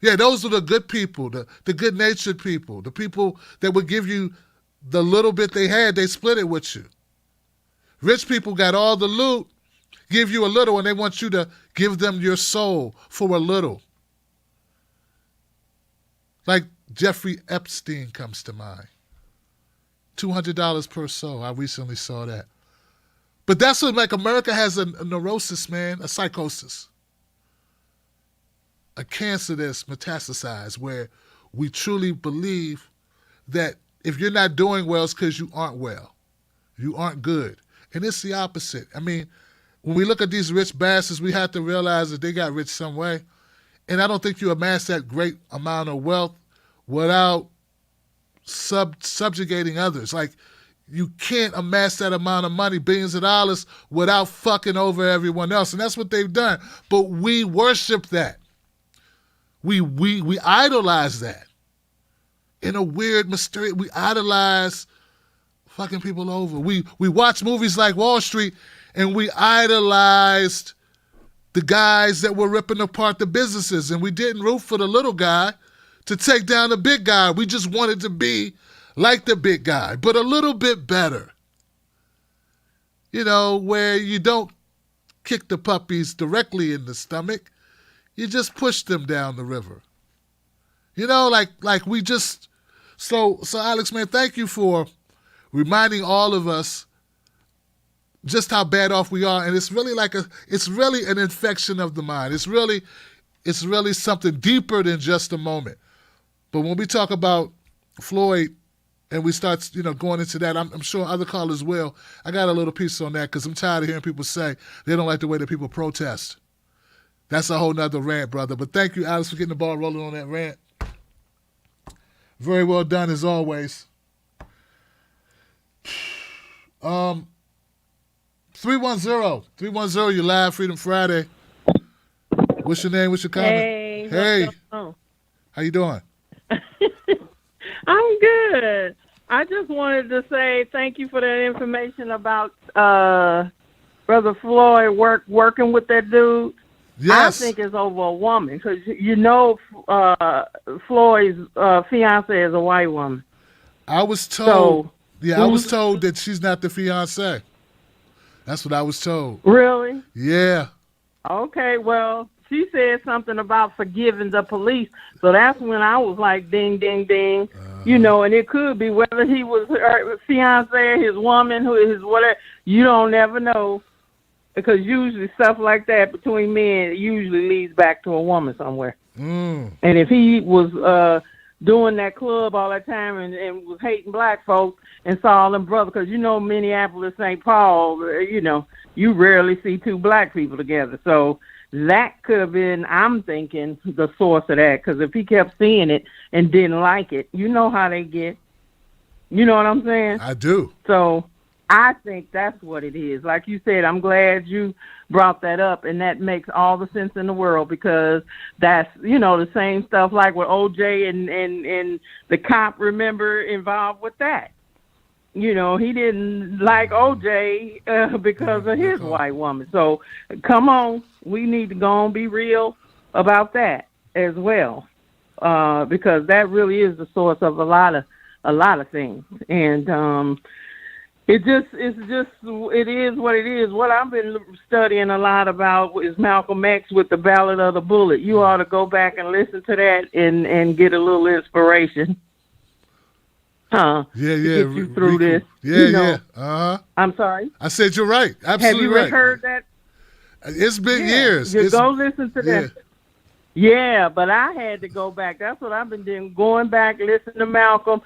Yeah, those are the good people, the good-natured people, the people that would give you the little bit they had, they split it with you. Rich people got all the loot, give you a little, and they want you to give them your soul for a little. Like Jeffrey Epstein comes to mind. $200 per soul. I recently saw that. But that's what, like, America has a neurosis, man, a psychosis. A cancer that's metastasized, where we truly believe that if you're not doing well, it's because you aren't well. You aren't good. And it's the opposite. I mean, when we look at these rich bastards, we have to realize that they got rich some way. And I don't think you amass that great amount of wealth without subjugating others. Like, you can't amass that amount of money, billions of dollars, without fucking over everyone else. And that's what they've done. But we worship that. We idolize that. In a weird, mysterious, we idolize fucking people over. We watch movies like Wall Street, and we idolized the guys that were ripping apart the businesses, and we didn't root for the little guy to take down the big guy. We just wanted to be like the big guy, but a little bit better. Where you don't kick the puppies directly in the stomach, you just push them down the river. Like we just, so Alex, man, thank you for reminding all of us just how bad off we are. And it's really an infection of the mind. It's really something deeper than just a moment. But when we talk about Floyd and we start, going into that, I'm sure other callers will. I got a little piece on that because I'm tired of hearing people say they don't like the way that people protest. That's a whole nother rant, brother. But thank you, Alice, for getting the ball rolling on that rant. Very well done, as always. 310, you live, Freedom Friday. What's your name? What's your comment? Hey. What's going on? How you doing? I'm good. I just wanted to say thank you for that information about Brother Floyd working with that dude. Yes. I think it's over a woman because Floyd's fiance is a white woman. I was told. I was told that she's not the fiance. That's what I was told. Really? Yeah. Okay. Well, she said something about forgiving the police, so that's when I was like, ding, ding, ding. And it could be whether he was her fiance, his woman, his whatever. You don't never know. Because usually stuff like that between men usually leads back to a woman somewhere. And if he was doing that club all that time and was hating black folks and saw all them brothers, because Minneapolis, St. Paul, you rarely see two black people together. So that could have been, I'm thinking, the source of that. Because if he kept seeing it and didn't like it, you know how they get. You know what I'm saying? I do. So I think that's what it is. Like you said, I'm glad you brought that up, and that makes all the sense in the world because that's, the same stuff like with OJ and the cop, remember, involved with that. He didn't like OJ because of his white woman. So come on, we need to go and be real about that as well because that really is the source of a lot of things. And it is what it is. What I've been studying a lot about is Malcolm X with the Ballad of the Bullet. You ought to go back and listen to that and get a little inspiration. Yeah. To get you through this. Yeah. Uh-huh. I'm sorry? I said you're right. Absolutely right. Have you heard that? It's been years. Go listen to that. Yeah, but I had to go back. That's what I've been doing, going back, listening to Malcolm.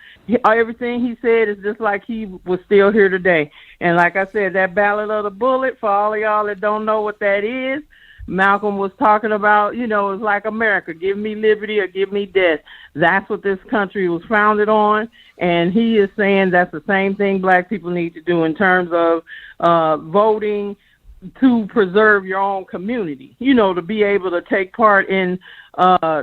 Everything he said is just like he was still here today. And like I said, that Ballad of the Bullet, for all of y'all that don't know what that is, Malcolm was talking about, it's like America, give me liberty or give me death. That's what this country was founded on. And he is saying that's the same thing black people need to do in terms of voting, to preserve your own community, to be able to take part in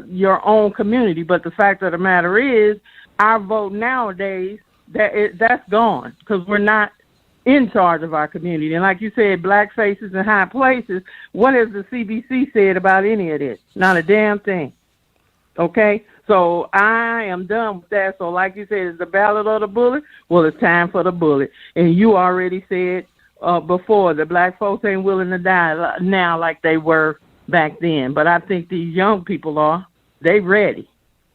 your own community. But the fact of the matter is, our vote nowadays, that's gone because we're not in charge of our community. And like you said, black faces in high places, what has the CBC said about any of this? Not a damn thing. Okay? So I am done with that. So like you said, is the Ballad of the Bullet? Well, it's time for the bullet. And you already said before, the black folks ain't willing to die now like they were back then. But I think these young people are. They ready.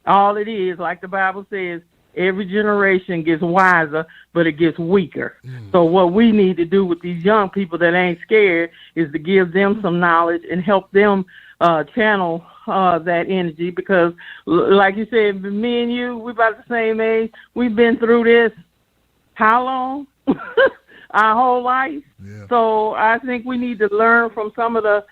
All it is, like the Bible says, every generation gets wiser, but it gets weaker. So what we need to do with these young people that ain't scared is to give them some knowledge and help them channel that energy because, like you said, me and you, we about the same age. We've been through this. How long? Our whole life. Yeah. So I think we need to learn from some of the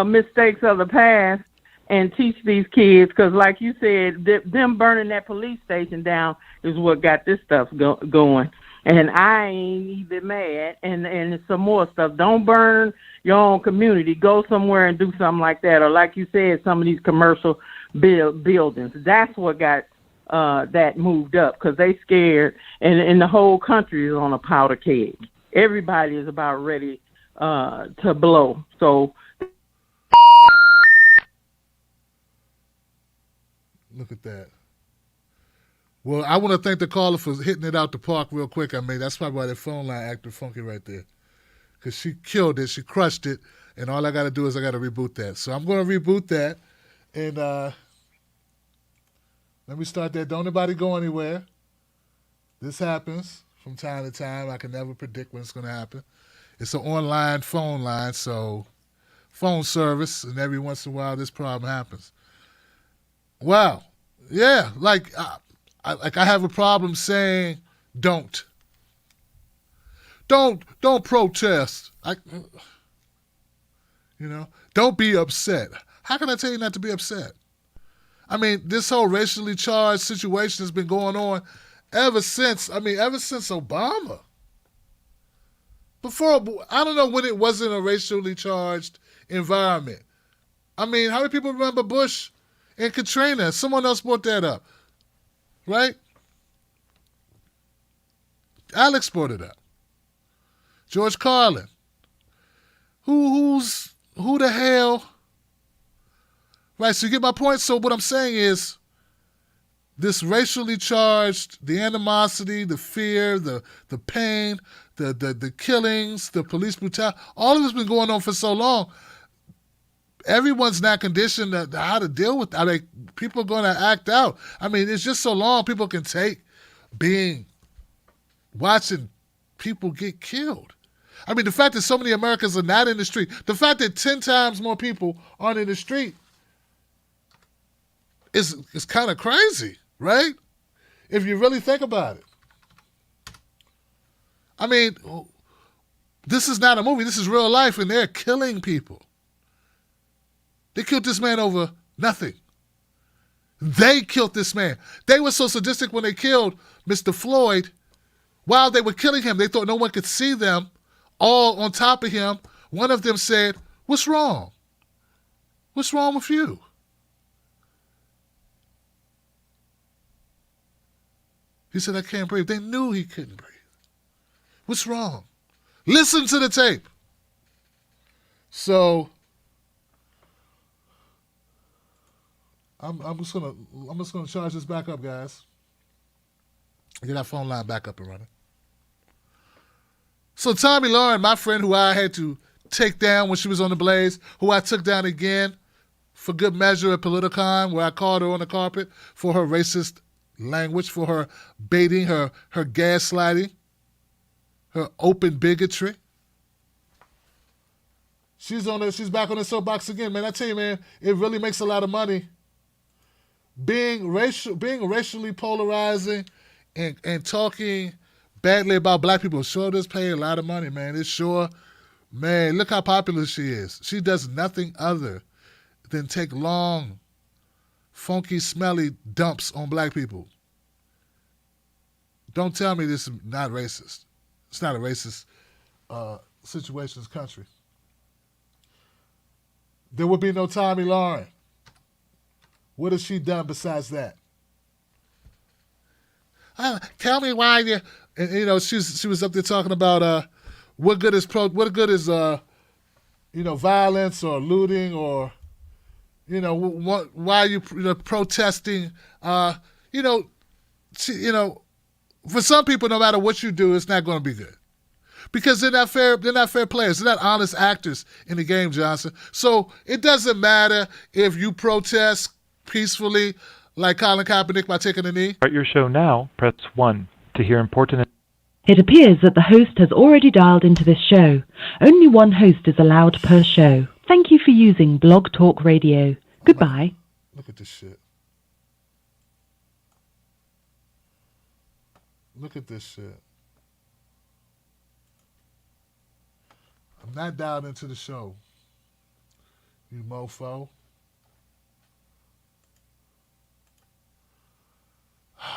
mistakes of the past and teach these kids because, like you said, them burning that police station down is what got this stuff going. And I ain't even mad. And some more stuff. Don't burn your own community. Go somewhere and do something like that. Or like you said, some of these commercial buildings. That's what got that moved up because they scared. And the whole country is on a powder keg. Everybody is about ready to blow. So look at that. Well, I want to thank the caller for hitting it out the park real quick. I mean, that's probably why that phone line acted funky right there. Because she killed it. She crushed it. And all I got to do is I got to reboot that. So I'm going to reboot that. And let me start that. Don't nobody go anywhere. This happens from time to time. I can never predict when it's going to happen. It's an online phone line, so phone service, and every once in a while this problem happens. Wow. Yeah, like I have a problem saying don't protest. You know, don't be upset. How can I tell you not to be upset? I mean, this whole racially charged situation has been going on ever since Obama. Before, I don't know when it wasn't a racially charged environment. I mean, how many people remember Bush and Katrina? Someone else brought that up, right? Alex brought it up. George Carlin. Who the hell? Right, so you get my point? So what I'm saying is this racially charged, the animosity, the fear, the pain, the killings, the police brutality, all of it's been going on for so long. Everyone's not conditioned to how to deal with it. I mean, people are going to act out. I mean, it's just so long people can take watching people get killed. I mean, the fact that so many Americans are not in the street, the fact that 10 times more people aren't in the street is kind of crazy, right? If you really think about it. I mean, this is not a movie. This is real life, and they're killing people. They killed this man over nothing. They killed this man. They were so sadistic when they killed Mr. Floyd. While they were killing him, they thought no one could see them, all on top of him. One of them said, "What's wrong? What's wrong with you?" He said, "I can't breathe." They knew he couldn't breathe. What's wrong? Listen to the tape. So I'm just gonna charge this back up, guys. Get that phone line back up and running. So Tommy Lauren, my friend who I had to take down when she was on the Blaze, who I took down again for good measure at Politicon, where I called her on the carpet for her racist language, for her baiting, her gaslighting, her open bigotry. She's back on the soapbox again, man. I tell you, man, it really makes a lot of money. Being racially polarizing and talking badly about black people sure does pay a lot of money, man. It sure, man, look how popular she is. She does nothing other than take long, funky, smelly dumps on black people. Don't tell me this is not racist. It's not a racist situation in this country. There would be no Tommy Lauren. What has she done besides that? Tell me why you. And, you know, she was up there talking about what good is violence or looting or why you protesting. For some people, no matter what you do, it's not going to be good. Because they're not fair players. They're not honest actors in the game, Johnson. So it doesn't matter if you protest peacefully like Colin Kaepernick by taking a knee. Start your show now. Press 1 to hear important. It appears that the host has already dialed into this show. Only one host is allowed per show. Thank you for using Blog Talk Radio. Goodbye. Look at this shit. Look at this shit. I'm not dialed into the show, you mofo.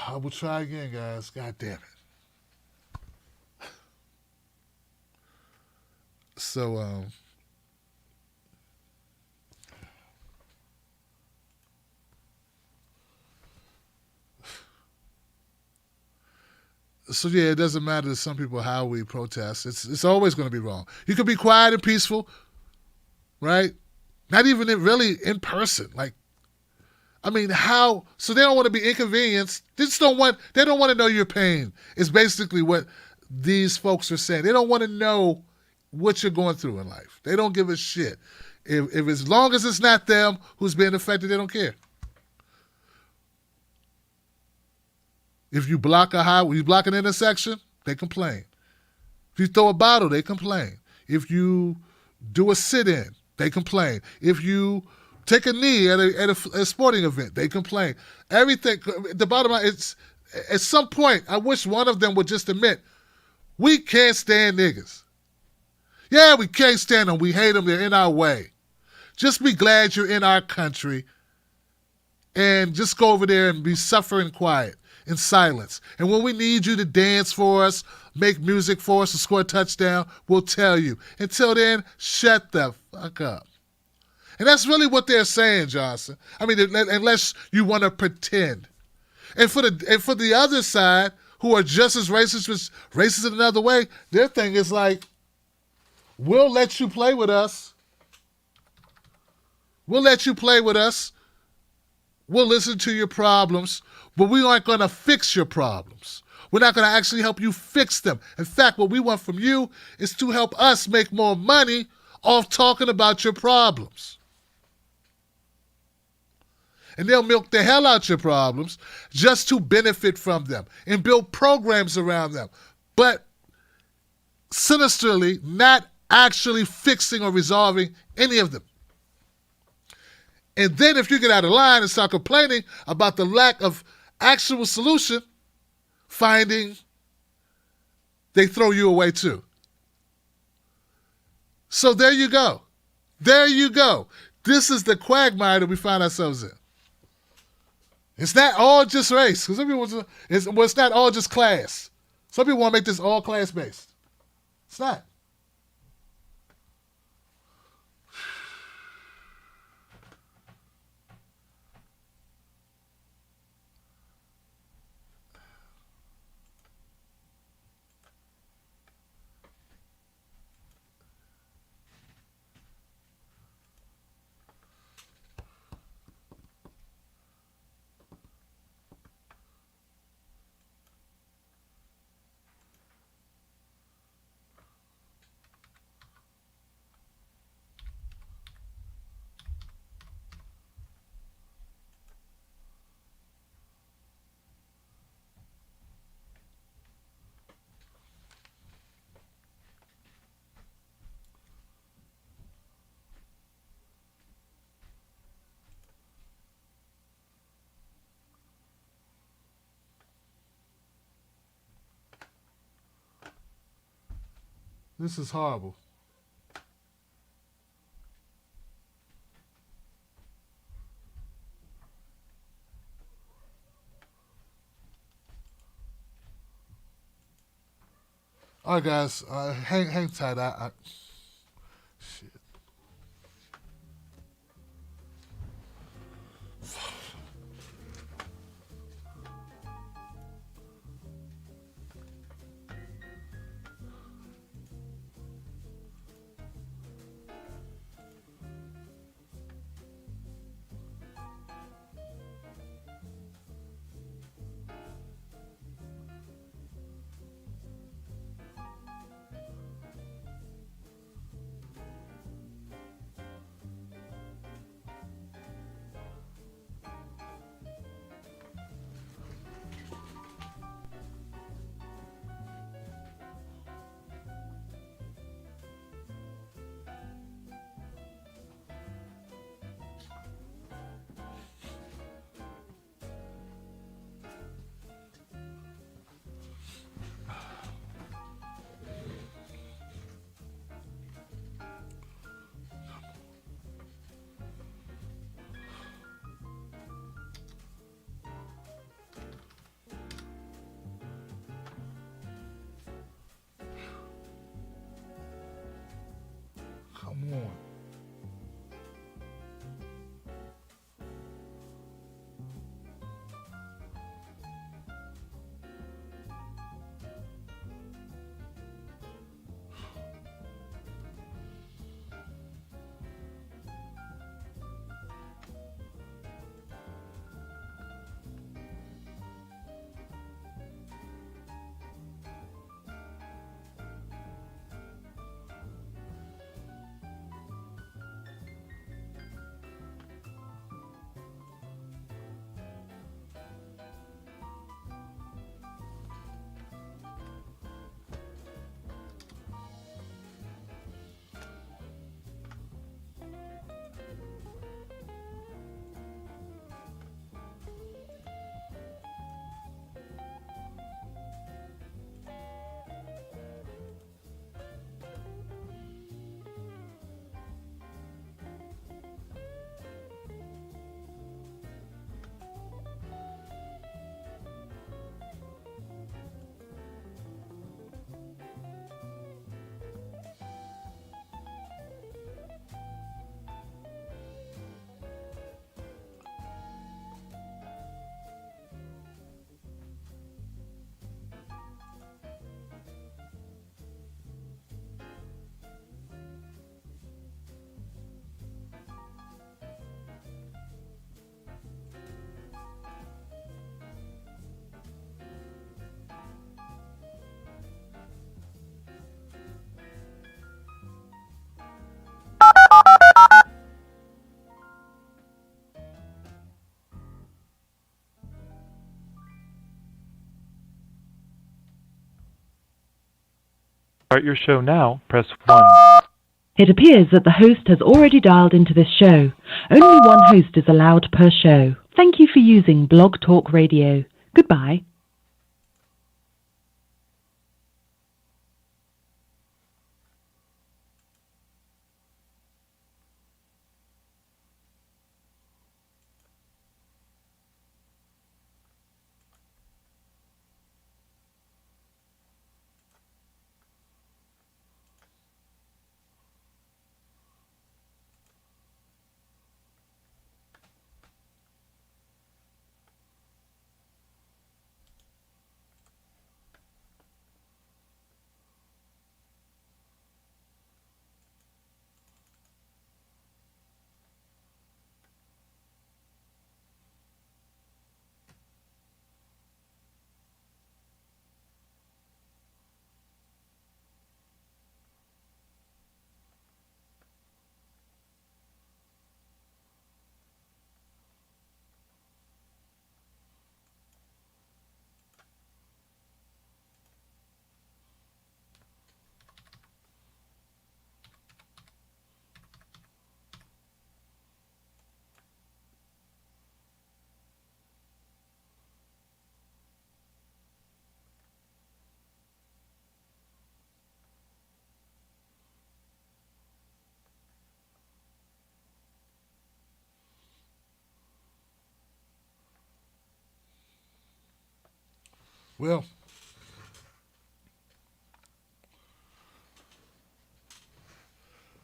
I will try again, guys. God damn it. So, yeah, it doesn't matter to some people how we protest. It's always going to be wrong. You can be quiet and peaceful, right? Not even really in person. Like, I mean, how? So they don't want to be inconvenienced. They don't want to know your pain. It's basically what these folks are saying. They don't want to know what you're going through in life. They don't give a shit. If as long as it's not them who's being affected, they don't care. If you block an intersection, they complain. If you throw a bottle, they complain. If you do a sit-in, they complain. If you take a knee at a sporting event, they complain. Everything. The bottom line, it's at some point, I wish one of them would just admit, we can't stand niggas. Yeah, we can't stand them. We hate them. They're in our way. Just be glad you're in our country and just go over there and be suffering quiet in silence. And when we need you to dance for us, make music for us, to score a touchdown, we'll tell you. Until then, shut the fuck up. And that's really what they're saying, Johnson. I mean, unless you want to pretend. And for the other side, who are just as racist in another way, their thing is like, we'll let you play with us. We'll let you play with us. We'll listen to your problems, but we aren't going to fix your problems. We're not going to actually help you fix them. In fact, what we want from you is to help us make more money off talking about your problems. And they'll milk the hell out your problems just to benefit from them and build programs around them, but sinisterly not actually fixing or resolving any of them. And then if you get out of line and start complaining about the lack of actual solution finding, they throw you away too. So there you go. There you go. This is the quagmire that we find ourselves in. It's not all just race. Because some people it's not all just class. Some people want to make this all class-based. It's not. This is horrible. All right, guys, hang tight. Shit. Come on. start your show now, press 1. It appears that the host has already dialed into this show. Only one host is allowed per show. Thank you for using Blog Talk Radio. Goodbye.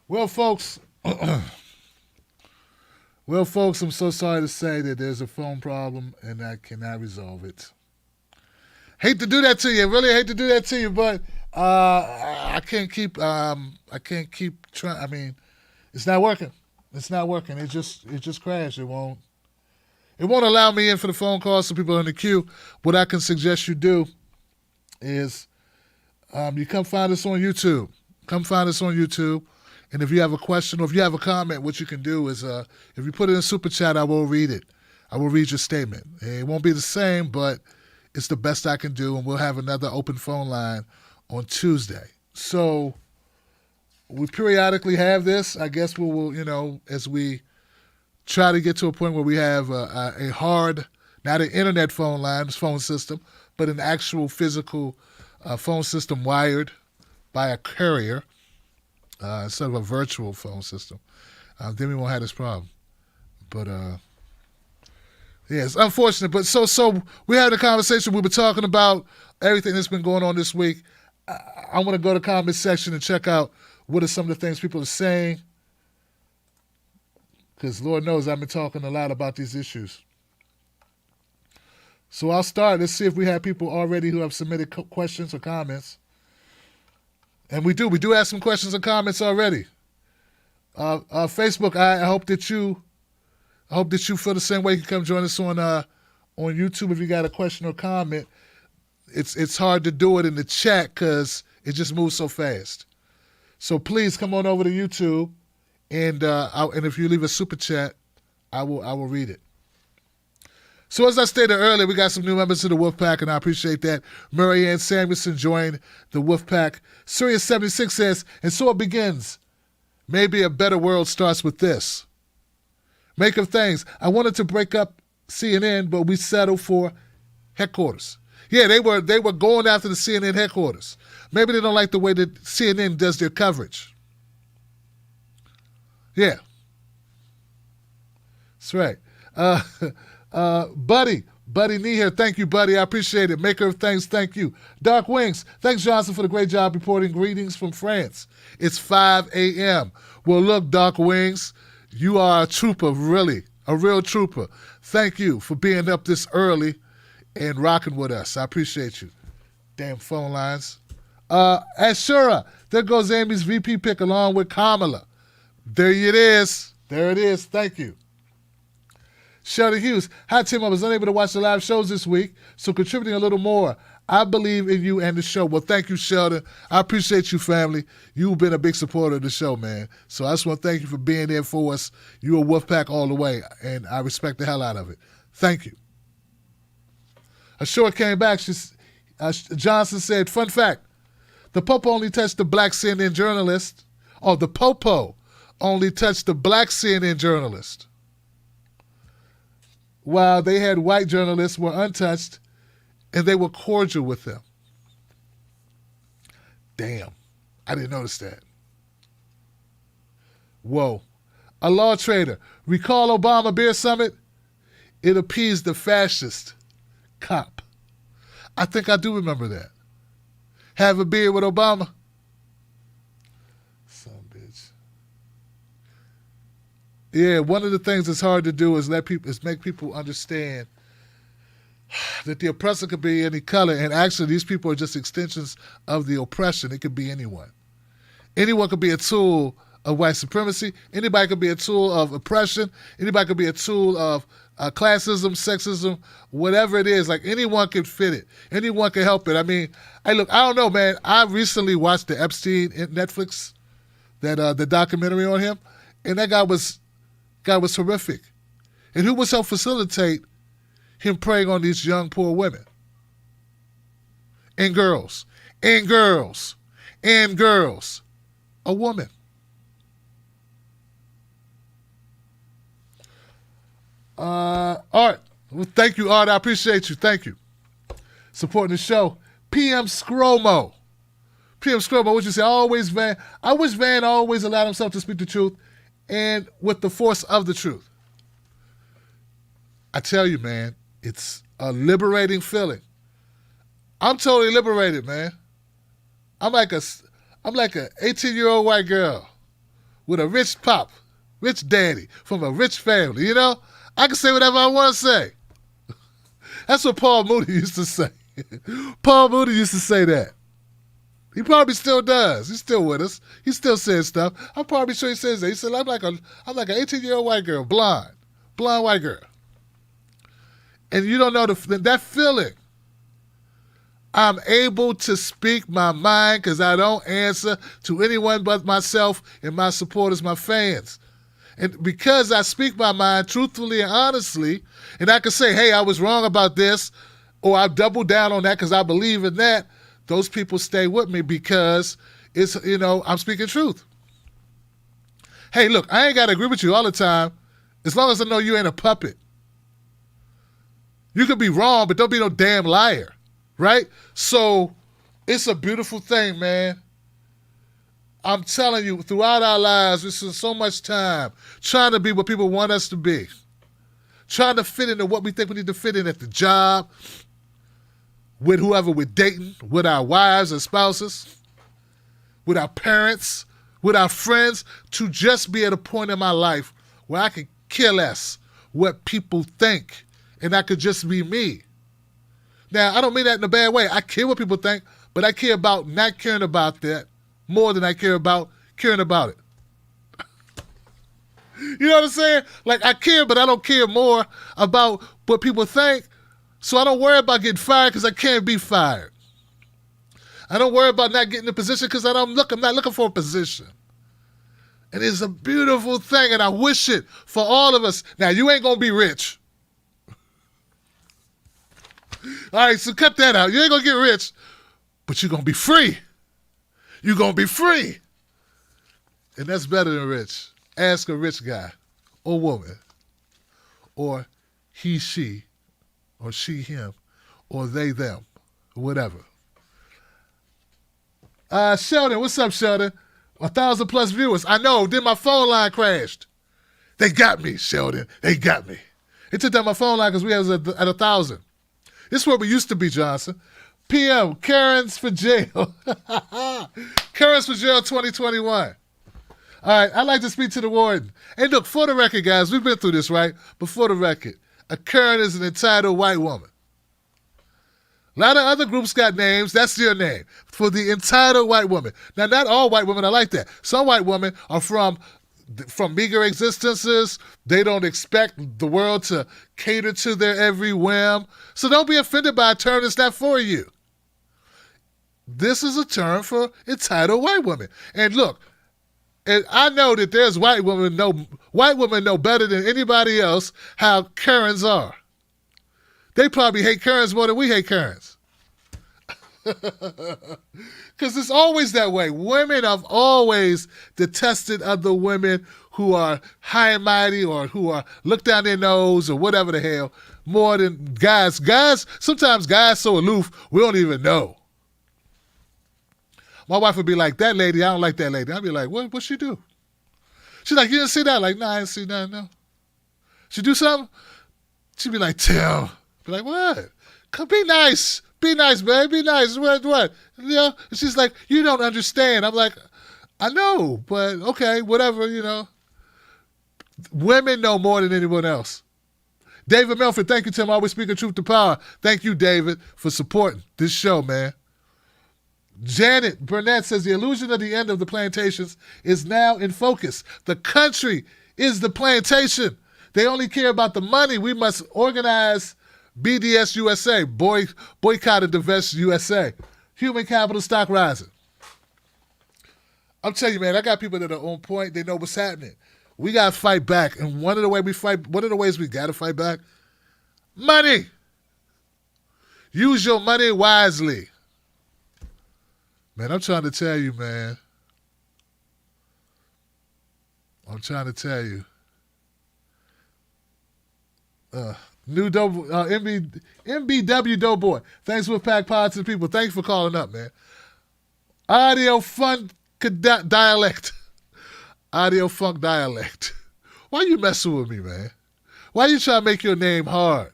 Well, folks. Well, folks, I'm so sorry to say that there's a phone problem and I cannot resolve it. Hate to do that to you. Really hate to do that to you, but I can't keep trying. I mean, it's not working. It's not working. It just crashed. It won't allow me in for the phone calls. So people are in the queue. What I can suggest you do is you come find us on YouTube. Come find us on YouTube. And if you have a question or if you have a comment, what you can do is if you put it in Super Chat, I will read it. I will read your statement. It won't be the same, but it's the best I can do. And we'll have another open phone line on Tuesday. So we periodically have this. I guess we will, as we try to get to a point where we have a hard, not an internet phone line, phone system, but an actual physical phone system wired by a carrier instead of a virtual phone system. Then we won't have this problem. But yeah, it's unfortunate. But so we had a conversation. We were talking about everything that's been going on this week. I want to go to the comment section and check out what are some of the things people are saying. Because Lord knows I've been talking a lot about these issues. So I'll start. Let's see if we have people already who have submitted questions or comments. And we do have some questions and comments already. Facebook, I hope that you feel the same way. You can come join us on YouTube if you got a question or comment. It's hard to do it in the chat because it just moves so fast. So please come on over to YouTube, and if you leave a super chat, I will read it. So as I stated earlier, we got some new members to the Wolfpack, and I appreciate that. Murray Ann Samuelson joined the Wolfpack. Sirius 76 says, and so it begins. Maybe a better world starts with this. Make of things. I wanted to break up CNN, but we settled for headquarters. Yeah, they were going after the CNN headquarters. Maybe they don't like the way that CNN does their coverage. Yeah. That's right. Buddy Nee here. Thank you, buddy. I appreciate it. Maker of things, thank you. Dark Wings, thanks, Johnson, for the great job reporting. Greetings from France. It's 5 a.m. Well, look, Dark Wings, you are a trooper, really, a real trooper. Thank you for being up this early and rocking with us. I appreciate you. Damn phone lines. Ashura, there goes Amy's VP pick along with Kamala. There it is. There it is. Thank you. Sheldon Hughes, hi Tim, I was unable to watch the live shows this week, so contributing a little more. I believe in you and the show. Well, thank you, Sheldon. I appreciate you, family. You've been a big supporter of the show, man. So I just want to thank you for being there for us. You're a Wolfpack all the way, and I respect the hell out of it. Thank you. Ashura came back. Johnson said, fun fact, The Popo only touched the black CNN journalist. Oh, the Popo only touched the black CNN journalist. While they had white journalists were untouched, and they were cordial with them. Damn, I didn't notice that. Whoa. A law trader. Recall Obama Beer Summit? It appeased the fascist cop. I think I do remember that. Have a beer with Obama? Son of a bitch. Yeah, one of the things that's hard to do is make people understand that the oppressor could be any color, and actually these people are just extensions of the oppression. It could be anyone. Anyone could be a tool of white supremacy. Anybody could be a tool of oppression. Anybody could be a tool of classism, sexism, whatever it is. Like, anyone can fit it. Anyone can help it. I mean, I don't know, man. I recently watched the Epstein Netflix, the documentary on him, and that guy was horrific. And who was help facilitate him preying on these young, poor women? And girls. And girls. And girls. A woman. Art. Well, thank you, Art. I appreciate you. Thank you. Supporting the show. PM Scromo. PM Scromo, what you say? Always Van. I wish Van always allowed himself to speak the truth and with the force of the truth. I tell you, man, it's a liberating feeling. I'm totally liberated, man. I'm like a 18-year-old white girl with a rich pop, rich daddy from a rich family, you know? I can say whatever I want to say. That's what Paul Moody used to say. Paul Moody used to say that. He probably still does. He's still with us. He still says stuff. I'm probably sure he says that. He said, I'm like an 18-year-old white girl, blonde white girl. And you don't know that feeling. I'm able to speak my mind because I don't answer to anyone but myself and my supporters, my fans. And because I speak my mind truthfully and honestly, and I can say, hey, I was wrong about this, or I doubled down on that because I believe in that, those people stay with me because it's, I'm speaking truth. Hey, look, I ain't got to agree with you all the time as long as I know you ain't a puppet. You could be wrong, but don't be no damn liar, right? So it's a beautiful thing, man. I'm telling you, throughout our lives, we spend so much time trying to be what people want us to be, trying to fit into what we think we need to fit in at the job, with whoever we're dating, with our wives and spouses, with our parents, with our friends, to just be at a point in my life where I could care less what people think, and I could just be me. Now, I don't mean that in a bad way. I care what people think, but I care about not caring about that more than I care about caring about it. You know what I'm saying? Like, I care, but I don't care more about what people think, so I don't worry about getting fired because I can't be fired. I don't worry about not getting a position because I'm not looking for a position. And it's a beautiful thing, and I wish it for all of us. Now, you ain't going to be rich. All right, so cut that out. You ain't going to get rich, but you're going to be free. You're going to be free. And that's better than rich. Ask a rich guy or woman, or he, she, or she, him, or they, them, whatever. Sheldon, what's up, Sheldon? 1,000+ viewers. I know, then my phone line crashed. They got me, Sheldon. They got me. They took down my phone line because we was at 1,000. This is where we used to be, Johnson. PM, Karen's for jail. Karen's for jail 2021. All right, I'd like to speak to the warden. And look, for the record, guys, we've been through this, right? But for the record, a Karen is an entitled white woman. A lot of other groups got names. That's your name. For the entitled white woman. Now, not all white women are like that. Some white women are from meager existences. They don't expect the world to cater to their every whim. So don't be offended by a term that's not for you. This is a term for entitled white women. And look, and I know that there's white women know better than anybody else how Karens are. They probably hate Karens more than we hate Karens. Because it's always that way. Women have always detested other women who are high and mighty or who are look down their nose or whatever the hell more than guys. Sometimes guys so aloof, we don't even know. My wife would be like, that lady, I don't like that lady. I'd be like, what'd she do? She's like, you didn't see that? Like, nah, I didn't see nothing, no. She do something? She'd be like, Tim. Be like, what? Come be nice. Be nice, man. Be nice. What? You know? She's like, you don't understand. I'm like, I know, but okay, whatever, you know. Women know more than anyone else. David Melford, thank you, Tim. Always speaking truth to power. Thank you, David, for supporting this show, man. Janet Burnett says the illusion of the end of the plantations is now in focus. The country is the plantation. They only care about the money. We must organize BDS USA, boycott and divest USA. Human capital stock rising. I'm telling you, man, I got people that are on point. They know what's happening. We got to fight back. And one of the ways we got to fight back, money. Use your money wisely. Man, I'm trying to tell you, man. I'm trying to tell you. New Doughboy, MBW Doughboy. Thanks for Pack Pod to the people. Thanks for calling up, man. Audio Funk Dialect. Audio Funk Dialect. Why you messing with me, man? Why you trying to make your name hard?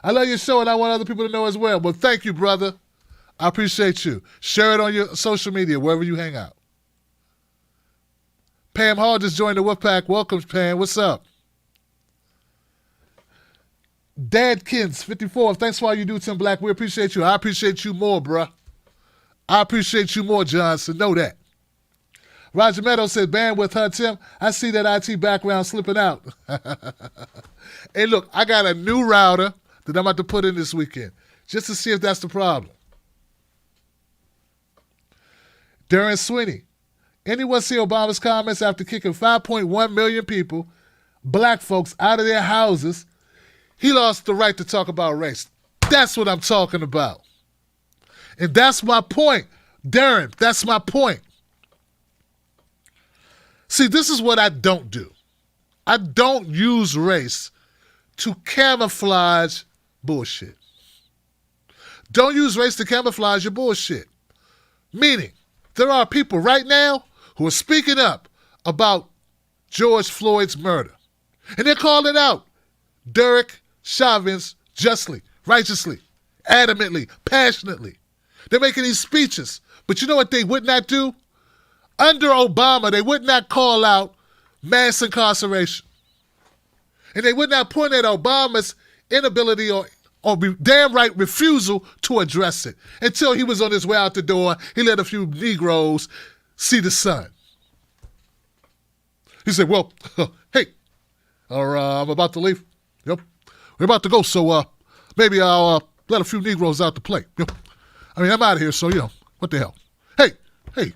I love your show and I want other people to know as well. Well, thank you, brother. I appreciate you. Share it on your social media, wherever you hang out. Pam Hall just joined the Wolfpack. Welcome, Pam. What's up? Dadkins, 54. Thanks for all you do, Tim Black. We appreciate you. I appreciate you more, bruh. I appreciate you more, Johnson. Know that. Roger Meadows said, bandwidth, huh, Tim? I see that IT background slipping out. Hey, look, I got a new router that I'm about to put in this weekend just to see if that's the problem. Darren Sweeney. Anyone see Obama's comments after kicking 5.1 million people, black folks, out of their houses? He lost the right to talk about race. That's what I'm talking about. And that's my point. Darren, that's my point. See, this is what I don't do. I don't use race to camouflage bullshit. Don't use race to camouflage your bullshit. Meaning, there are people right now who are speaking up about George Floyd's murder. And they're calling out Derek Chauvin justly, righteously, adamantly, passionately. They're making these speeches. But you know what they would not do? Under Obama, they would not call out mass incarceration. And they would not point at Obama's inability or damn right refusal to address it. Until he was on his way out the door, he let a few Negroes see the sun. He said, well, hey, I'm about to leave. Yep. We're about to go, so maybe I'll let a few Negroes out to play. Yep. I mean, I'm out of here, so, what the hell? Hey,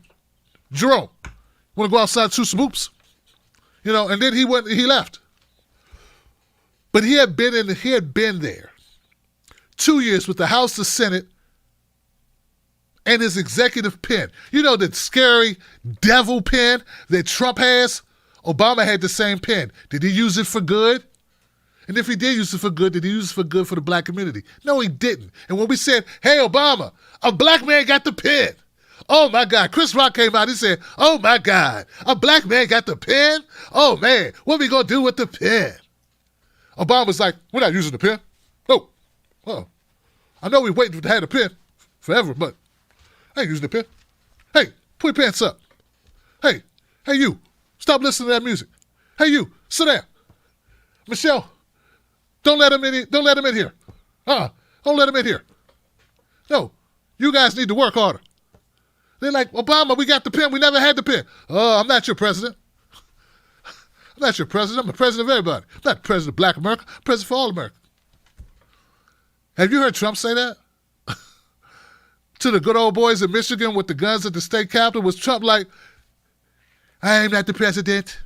Jerome, want to go outside and shoot some hoops? And then he left. But he had been there 2 years with the House, the Senate, and his executive pen. The scary devil pen that Trump has? Obama had the same pen. Did he use it for good? And if he did use it for good, did he use it for good for the black community? No, he didn't. And when we said, hey, Obama, a black man got the pen. Oh, my God. Chris Rock came out. He said, oh, my God, a black man got the pen? Oh, man, what we going to do with the pen? Obama's like, we're not using the pen. No. Oh, I know we waiting to have the pen forever, but I ain't using the pen. Hey, put your pants up. Hey, you, stop listening to that music. Hey, you, sit down. Michelle, don't let him in. Don't let him in here. Don't let him in here. No, you guys need to work harder. They're like, Obama, we got the pen. We never had the pen. Oh, I'm not your president. I'm not your president. I'm the president of everybody. I'm not the president of black America. I'm president for all America. Have you heard Trump say that? To the good old boys in Michigan with the guns at the state capitol, was Trump like, I am not the president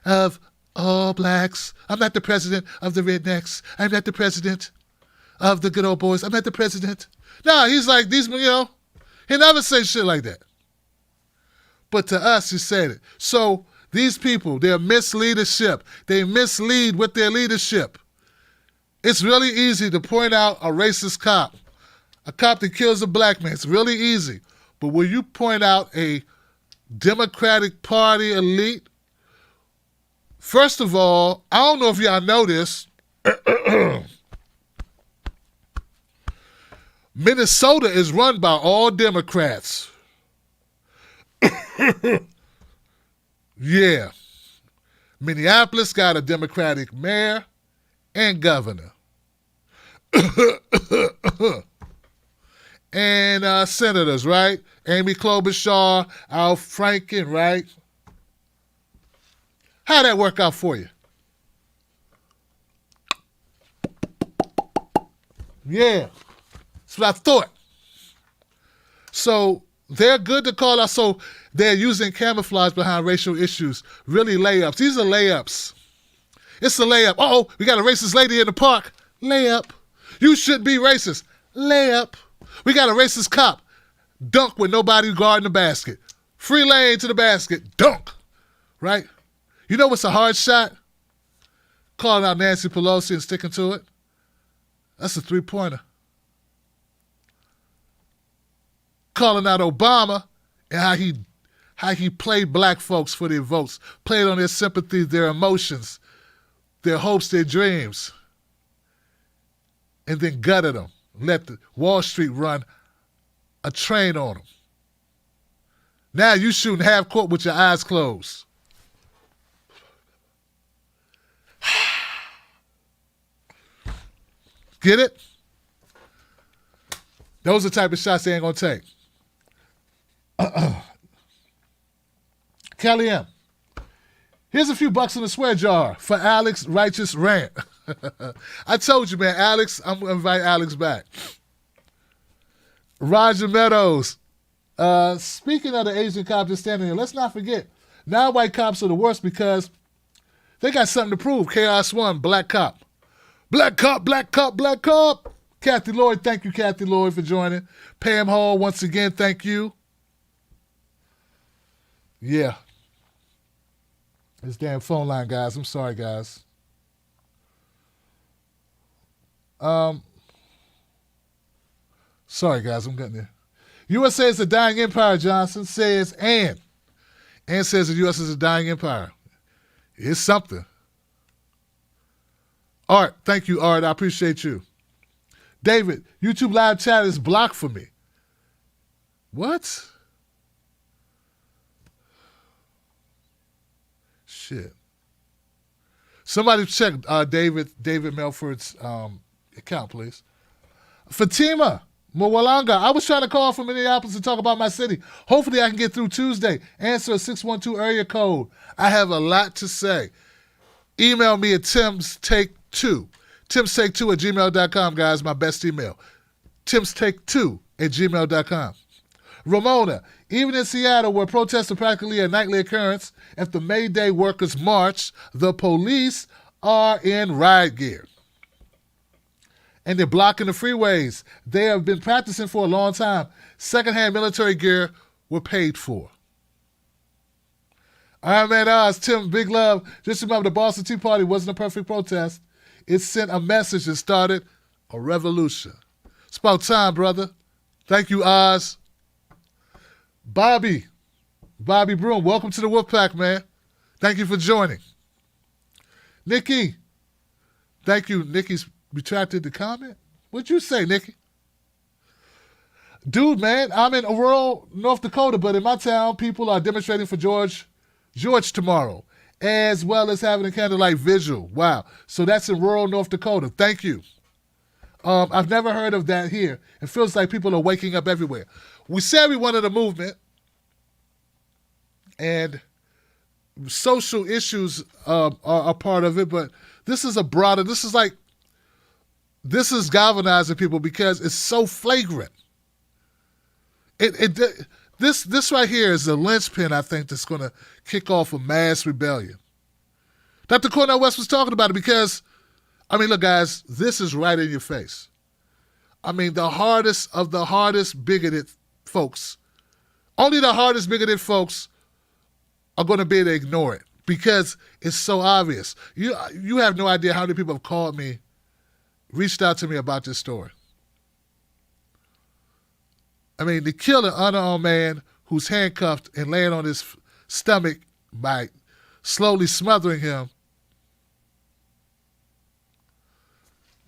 of all blacks. I'm not the president of the rednecks. I'm not the president of the good old boys. I'm not the president. No, he's like, these, he never say shit like that. But to us, he said it. So these people, they're misleadership. They mislead with their leadership. It's really easy to point out a racist cop, a cop that kills a black man. It's really easy. But when you point out a Democratic Party elite, first of all, I don't know if y'all know this, Minnesota is run by all Democrats. Yeah. Minneapolis got a Democratic mayor and governor. And senators, right? Amy Klobuchar, Al Franken, right? How'd that work out for you? Yeah. That's what I thought. So they're good to call out. So they're using camouflage behind racial issues. Really layups. These are layups. It's a layup. Uh-oh, we got a racist lady in the park. Layup. You should be racist. Layup. We got a racist cop. Dunk with nobody guarding the basket. Free lane to the basket. Dunk. Right? You know what's a hard shot? Calling out Nancy Pelosi and sticking to it. That's a three-pointer. Calling out Obama and how he played black folks for their votes, played on their sympathies, their emotions, their hopes, their dreams, and then gutted them, let the Wall Street run a train on them. Now you shooting half court with your eyes closed. Get it? Those are the type of shots they ain't gonna take. Kelly M. Here's a few bucks in the swear jar for Alex Righteous Rant. I told you, man, Alex, I'm going to invite Alex back. Roger Meadows. Speaking of the Asian cops just standing here, let's not forget, non-white cops are the worst because they got something to prove. Chaos One, black cop. Black cop, black cop, black cop. Kathy Lloyd, thank you, Kathy Lloyd, for joining. Pam Hall, once again, thank you. Yeah. This damn phone line, guys. I'm sorry, guys. Sorry, guys. I'm getting there. USA is a dying empire, Johnson says, and says the U.S. is a dying empire. It's something. Art, thank you, Art. I appreciate you. David, YouTube live chat is blocked for me. What? Shit. Somebody check David Melford's account, please. Fatima Mwalanga, I was trying to call from Minneapolis to talk about my city. Hopefully I can get through Tuesday. Answer a 612 area code. I have a lot to say. Email me at timstake2. timstake2@gmail.com, guys, my best email. timstake2@gmail.com. Ramona, even in Seattle, where protests are practically a nightly occurrence, if the May Day workers march, the police are in riot gear. And they're blocking the freeways. They have been practicing for a long time. Secondhand military gear were paid for. Iron Man Oz, Tim, big love. Just remember, the Boston Tea Party wasn't a perfect protest. It sent a message and started a revolution. It's about time, brother. Thank you, Oz. Bobby Broom, welcome to the Wolfpack, man. Thank you for joining. Nikki, thank you. Nikki's retracted the comment. What'd you say, Nikki? Dude, man, I'm in rural North Dakota, but in my town, people are demonstrating for George tomorrow, as well as having a candlelight vigil. Wow. So that's in rural North Dakota. Thank you. I've never heard of that here. It feels like people are waking up everywhere. We said we wanted a movement, and social issues are part of it, but this is this is galvanizing people because it's so flagrant. This right here is a linchpin, I think, that's going to kick off a mass rebellion. Dr. Cornel West was talking about it because, I mean, look, guys, this is right in your face. I mean, the hardest of the hardest bigoted folks. Only the hardest bigoted folks are going to be able to ignore it because it's so obvious. You have no idea how many people have called me, reached out to me about this story. I mean, to kill an unarmed man who's handcuffed and laying on his stomach by slowly smothering him,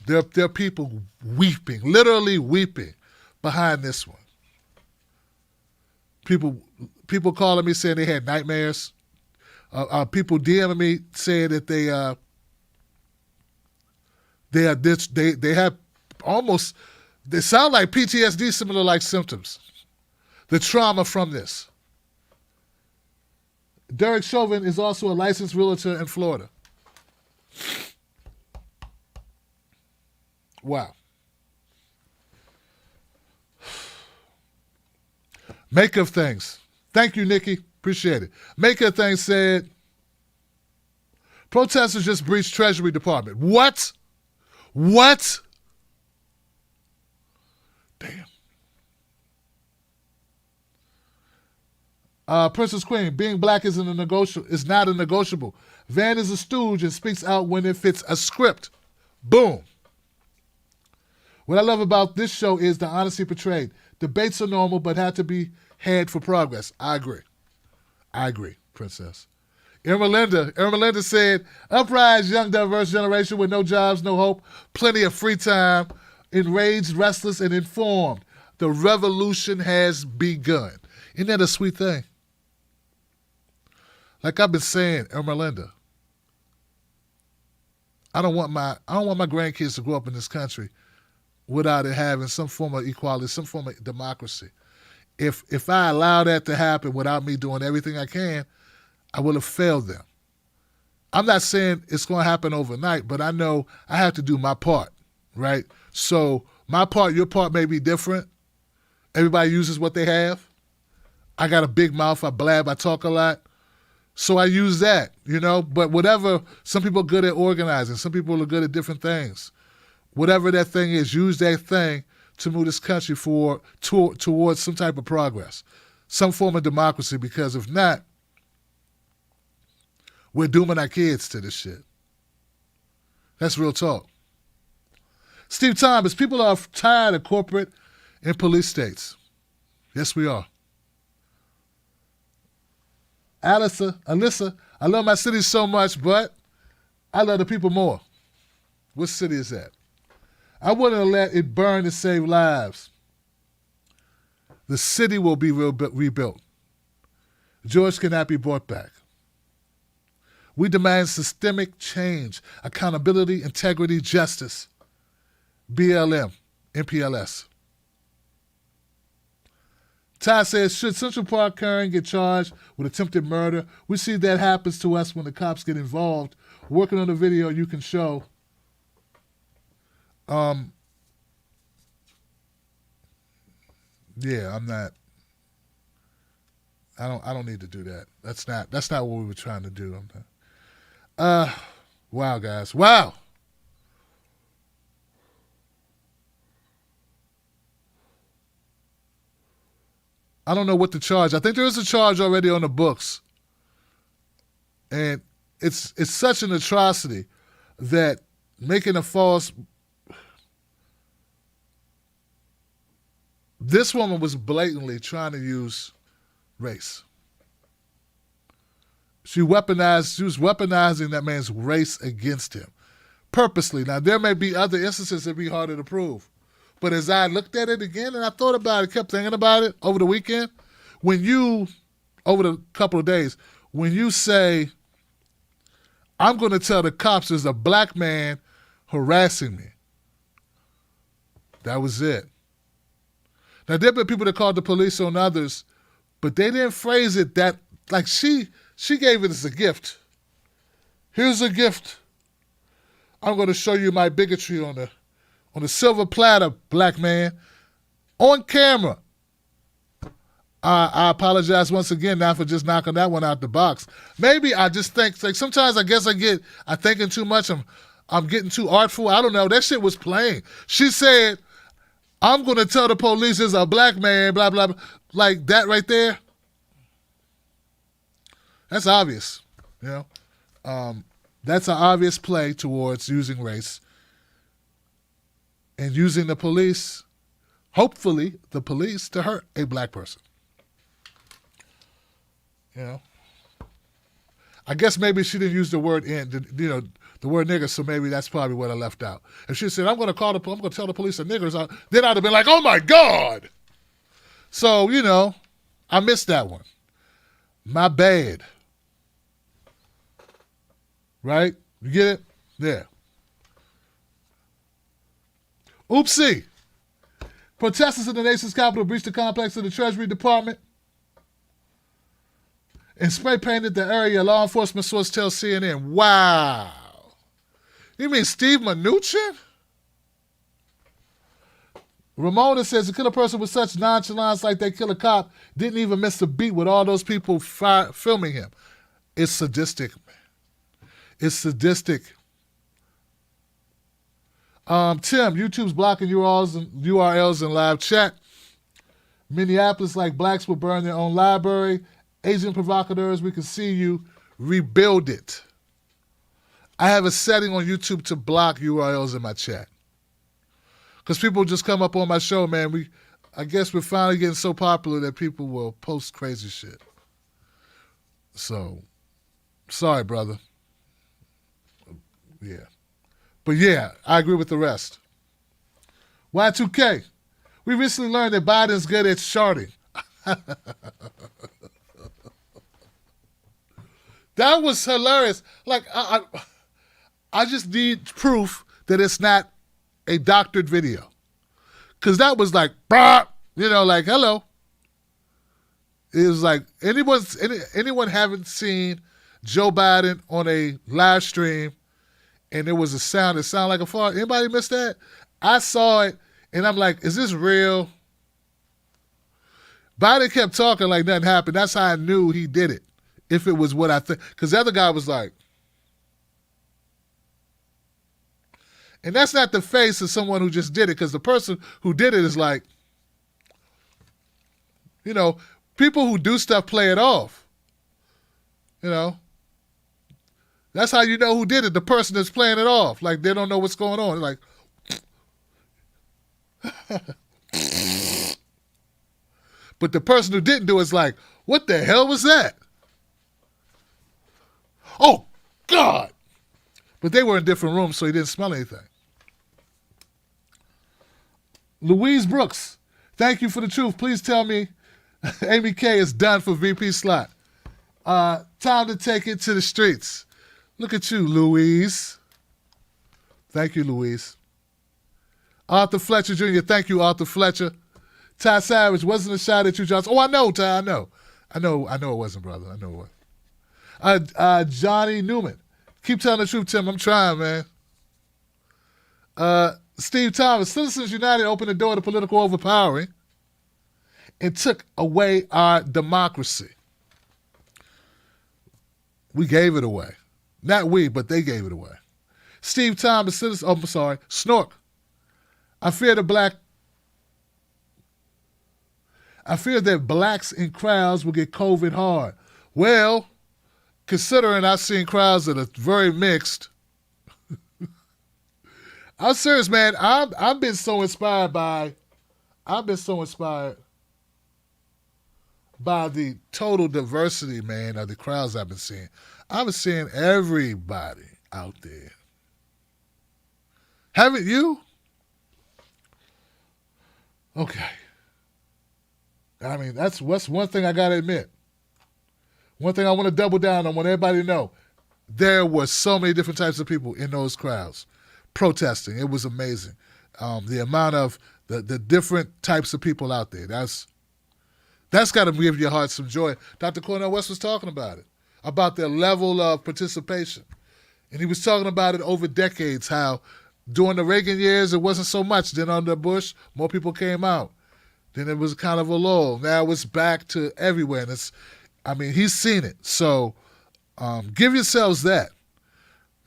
there are people weeping, literally weeping behind this one. People calling me saying they had nightmares. People DMing me saying that they have almost, they sound like PTSD, similar like symptoms. The trauma from this. Derek Chauvin is also a licensed realtor in Florida. Wow. Make of Things. Thank you, Nikki. Appreciate it. Make of Things said, protesters just breached Treasury Department. What? Damn. Princess Queen, being black is not a negotiable. Van is a stooge and speaks out when it fits a script. Boom. What I love about this show is the honesty portrayed. Debates are normal, but have to be had for progress. I agree, Princess. Ermelinda said, uprise, young, diverse generation with no jobs, no hope, plenty of free time, enraged, restless, and informed. The revolution has begun. Isn't that a sweet thing? Like I've been saying, Ermelinda, I don't want my grandkids to grow up in this country without it having some form of equality, some form of democracy. If I allow that to happen without me doing everything I can, I will have failed them. I'm not saying it's going to happen overnight, but I know I have to do my part, right? So my part, your part may be different. Everybody uses what they have. I got a big mouth, I blab, I talk a lot. So I use that, but whatever, some people are good at organizing, some people are good at different things. Whatever that thing is, use that thing to move this country towards some type of progress, some form of democracy, because if not, we're dooming our kids to this shit. That's real talk. Steve Thomas, people are tired of corporate and police states. Yes, we are. Alyssa, I love my city so much, but I love the people more. What city is that? I wouldn't let it burn to save lives. The city will be rebuilt. George cannot be brought back. We demand systemic change, accountability, integrity, justice. BLM, MPLS. Ty says, should Central Park Karen get charged with attempted murder? We see that happens to us when the cops get involved. Working on a video you can show. Yeah, I'm not. I don't need to do that. That's not what we were trying to do. I'm not. Wow, guys. Wow. I don't know what to charge. I think there is a charge already on the books. And it's such an atrocity that making a false... This woman was blatantly trying to use race. She was weaponizing that man's race against him. Purposely. Now, there may be other instances that would be harder to prove. But as I looked at it again and I thought about it, kept thinking about it over the weekend, over the couple of days, when you say, I'm going to tell the cops there's a black man harassing me, that was it. Now, there have been people that called the police on others, but they didn't phrase it that, like she gave it as a gift. Here's a gift. I'm going to show you my bigotry on the silver platter, black man, on camera. I apologize once again now for just knocking that one out the box. Maybe I just think, like sometimes I guess I'm thinking too much. I'm getting too artful. I don't know. That shit was plain. She said, I'm going to tell the police there's a black man, blah, blah, blah. Like that right there. That's obvious, you know. That's an obvious play towards using race and using the police, hopefully the police, to hurt a black person. You know. I guess maybe she didn't use the word the word nigger, so maybe that's probably what I left out. If she said, I'm going to tell the police the niggers, then I'd have been like, oh my God. So, you know, I missed that one. My bad. Right? You get it? Yeah. Oopsie. Protesters in the nation's capital breached the complex of the Treasury Department and spray painted the area, law enforcement source tells CNN. Wow. You mean Steve Mnuchin? Ramona says to kill a person with such nonchalance like they kill a cop didn't even miss a beat with all those people filming him. It's sadistic. It's sadistic. Tim, YouTube's blocking URLs in live chat. Minneapolis, like blacks, will burn their own library. Asian provocateurs, we can see you. Rebuild it. I have a setting on YouTube to block URLs in my chat. Because people just come up on my show, man. I guess we're finally getting so popular that people will post crazy shit. So, sorry, brother. Yeah. But yeah, I agree with the rest. Y2K. We recently learned that Biden's good at sharding. That was hilarious. Like, I just need proof that it's not a doctored video. Because that was like, bah, you know, like, hello. It was like, anyone haven't seen Joe Biden on a live stream and there was a sound that sounded like a fart? Anybody miss that? I saw it and I'm like, is this real? Biden kept talking like nothing happened. That's how I knew he did it. If it was what I think. Because the other guy was like, and that's not the face of someone who just did it, because the person who did it is like, you know, people who do stuff play it off. You know? That's how you know who did it, the person that's playing it off. Like, they don't know what's going on. Like, but the person who didn't do it is like, what the hell was that? Oh, God. But they were in different rooms, so he didn't smell anything. Louise Brooks, thank you for the truth. Please tell me Amy K is done for VP slot. Time to take it to the streets. Look at you, Louise. Thank you, Louise. Arthur Fletcher Jr., thank you, Arthur Fletcher. Ty Savage, wasn't a shot at you, Johnson. Oh, I know, Ty, I know it wasn't, brother. I know it wasn't. Johnny Newman. Keep telling the truth, Tim. I'm trying, man. Steve Thomas. Citizens United opened the door to political overpowering and took away our democracy. We gave it away. Not we, but they gave it away. Steve Thomas. Snork. I fear that blacks in crowds will get COVID hard. Well, considering I've seen crowds that are very mixed, I'm serious, man. I've been so inspired by the total diversity, man, of the crowds I've been seeing. I've been seeing everybody out there. Haven't you? Okay. I mean, that's one thing I gotta admit. One thing I want to double down on, I want everybody to know, there were so many different types of people in those crowds protesting. It was amazing. The amount of the different types of people out there. That's got to give your heart some joy. Dr. Cornel West was talking about it, about their level of participation. And he was talking about it over decades, how during the Reagan years, it wasn't so much. Then under Bush, more people came out. Then it was kind of a lull. Now it's back to everywhere. And he's seen it. So give yourselves that.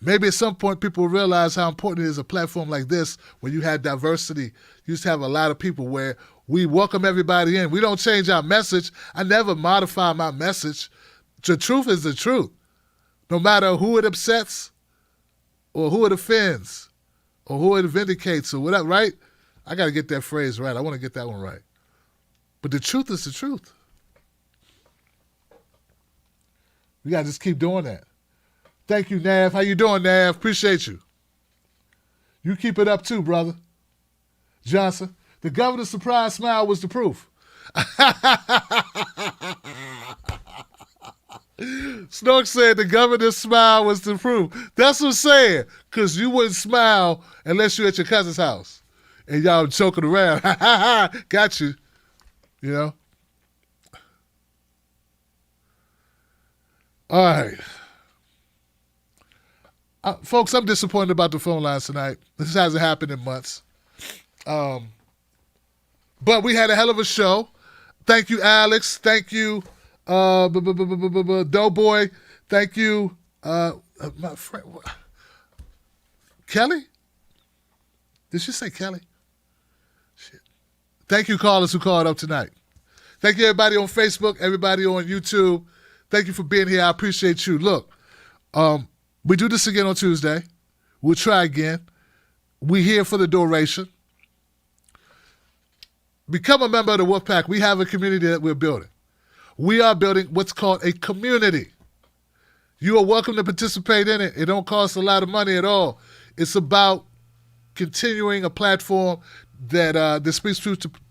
Maybe at some point people will realize how important it is a platform like this where you have diversity. You just have a lot of people where we welcome everybody in. We don't change our message. I never modify my message. The truth is the truth. No matter who it upsets or who it offends or who it vindicates or whatever, right? I got to get that phrase right. I want to get that one right. But the truth is the truth. We got to just keep doing that. Thank you, Nav. How you doing, Nav? Appreciate you. You keep it up too, brother. Johnson, the governor's surprise smile was the proof. Snork said the governor's smile was the proof. That's what I'm saying, because you wouldn't smile unless you're at your cousin's house and y'all choking around. Got you. You know? All right. Folks, I'm disappointed about the phone lines tonight. This hasn't happened in months. But we had a hell of a show. Thank you, Alex. Thank you, Doughboy. Thank you, my friend. Kelly? Did she say Kelly? Shit. Thank you, callers who called up tonight. Thank you, everybody on Facebook, everybody on YouTube. Thank you for being here. I appreciate you. Look, we do this again on Tuesday. We'll try again. We're here for the duration. Become a member of the Wolfpack. We have a community that we're building. We are building what's called a community. You are welcome to participate in it. It don't cost a lot of money at all. It's about continuing a platform that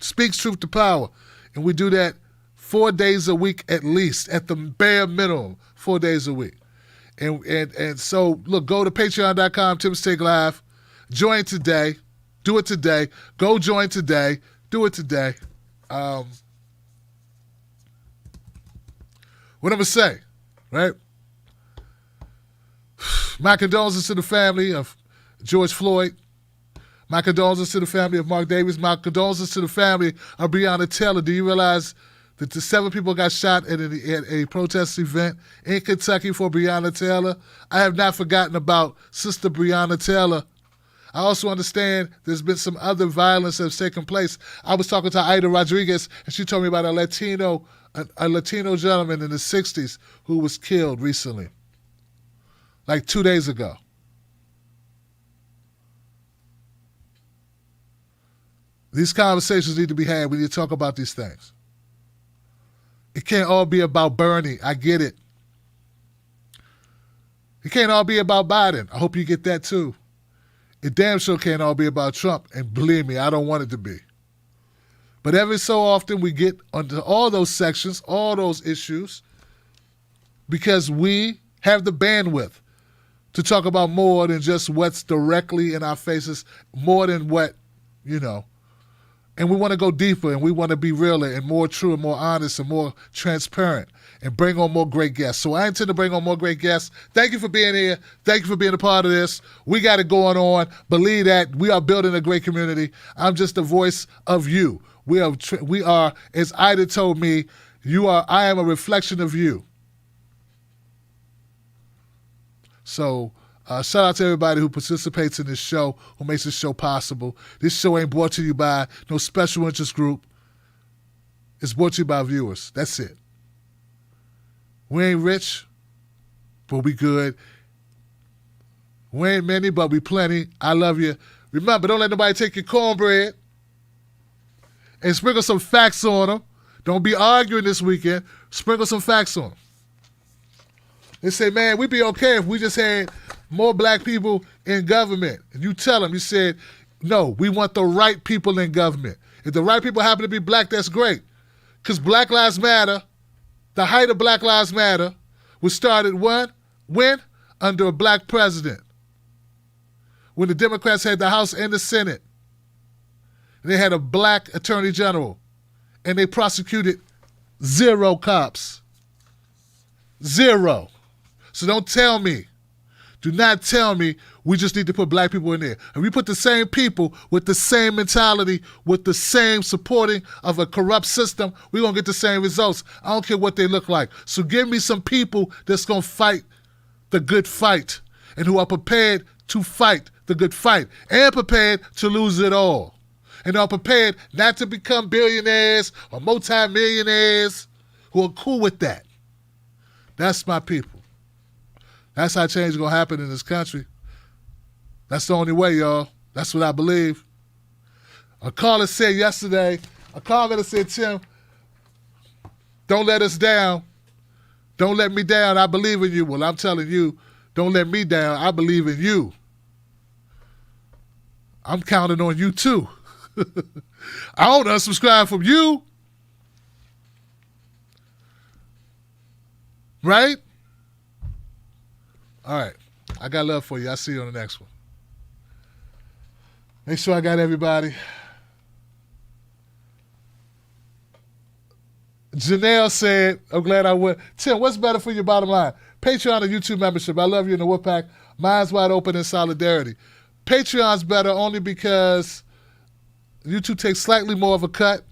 speaks truth to power. And we do that 4 days a week at least, at the bare minimum, 4 days a week. And so, look, go to patreon.com, Tim Steak Live. Join today. Do it today. Go join today. Do it today. What I'm going to say, right? My condolences to the family of George Floyd. My condolences to the family of Mark Davis. My condolences to the family of Breonna Taylor. Do you realize that the 7 people got shot at a protest event in Kentucky for Breonna Taylor? I have not forgotten about Sister Breonna Taylor. I also understand there's been some other violence that's taken place. I was talking to Ida Rodriguez, and she told me about a Latino gentleman in the 60s who was killed recently, like 2 days ago. These conversations need to be had. We need to talk about these things. It can't all be about Bernie. I get it. It can't all be about Biden. I hope you get that too. It damn sure can't all be about Trump. And believe me, I don't want it to be. But every so often we get onto all those sections, all those issues, because we have the bandwidth to talk about more than just what's directly in our faces, more than what, you know. And we want to go deeper, and we want to be realer and more true and more honest and more transparent and bring on more great guests. So I intend to bring on more great guests. Thank you for being here. Thank you for being a part of this. We got it going on. Believe that. We are building a great community. I'm just the voice of you. We are, as Ida told me, I am a reflection of you. So shout out to everybody who participates in this show, who makes this show possible. This show ain't brought to you by no special interest group. It's brought to you by viewers. That's it. We ain't rich, but we good. We ain't many, but we plenty. I love you. Remember, don't let nobody take your cornbread. And sprinkle some facts on them. Don't be arguing this weekend. Sprinkle some facts on them. They say, man, we'd be okay if we just had more black people in government. And you tell them, you said, no, we want the right people in government. If the right people happen to be black, that's great. Because Black Lives Matter, the height of Black Lives Matter, was started when? Under a black president. When the Democrats had the House and the Senate. And they had a black attorney general. And they prosecuted 0 cops. 0. So don't tell me, do not tell me we just need to put black people in there. If we put the same people with the same mentality, with the same supporting of a corrupt system, we're going to get the same results. I don't care what they look like. So give me some people that's going to fight the good fight. and who are prepared to fight the good fight and prepared to lose it all. And are prepared not to become billionaires or multimillionaires, who are cool with that. That's my people. That's how change is going to happen in this country. That's the only way, y'all. That's what I believe. A caller said yesterday, a commenter said, Tim, don't let us down. Don't let me down. I believe in you. Well, I'm telling you, don't let me down. I believe in you. I'm counting on you too. I don't unsubscribe from you. Right? All right. I got love for you. I'll see you on the next one. Make sure I got everybody. Janelle said, I'm glad I went. Tim, what's better for your bottom line? Patreon or YouTube membership? I love you in the Wolfpack. Mine's wide open in solidarity. Patreon's better only because YouTube takes slightly more of a cut.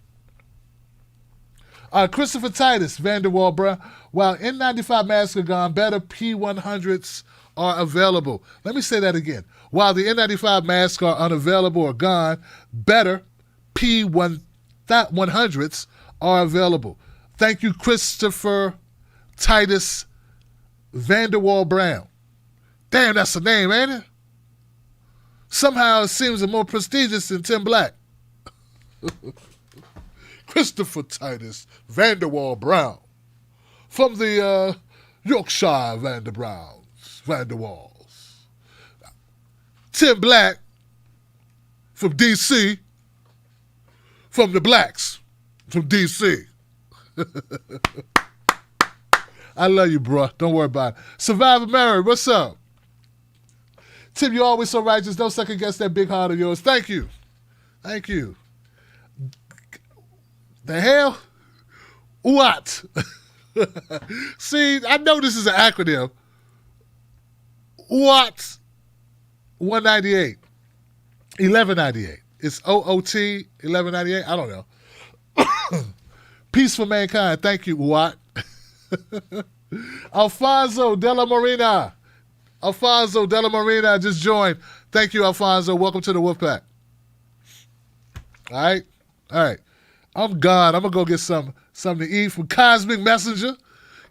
Christopher Titus, Vanderwall, bruh. While N95 masks are gone, better P100s are available. Let me say that again. While the N95 masks are unavailable or gone, better P100s are available. Thank you, Christopher Titus Vanderwall Brown. Damn, that's a name, ain't it? Somehow it seems more prestigious than Tim Black. Christopher Titus Vanderwall Brown from the Yorkshire Vanderwalls. Tim Black from D.C. from the Blacks from D.C. I love you, bro. Don't worry about it. Survivor Mary, what's up? Tim, you're always so righteous. Don't second guess that big heart of yours. Thank you. Thank you. The hell? What? See, I know this is an acronym. What? 198. 1198. It's OOT 1198. I don't know. Peace for mankind. Thank you, Watt. Alfonso Della Marina. Alfonso Della Marina just joined. Thank you, Alfonso. Welcome to the Wolfpack. All right? All right. I'm gone. I'm going to go get something to eat from Cosmic Messenger.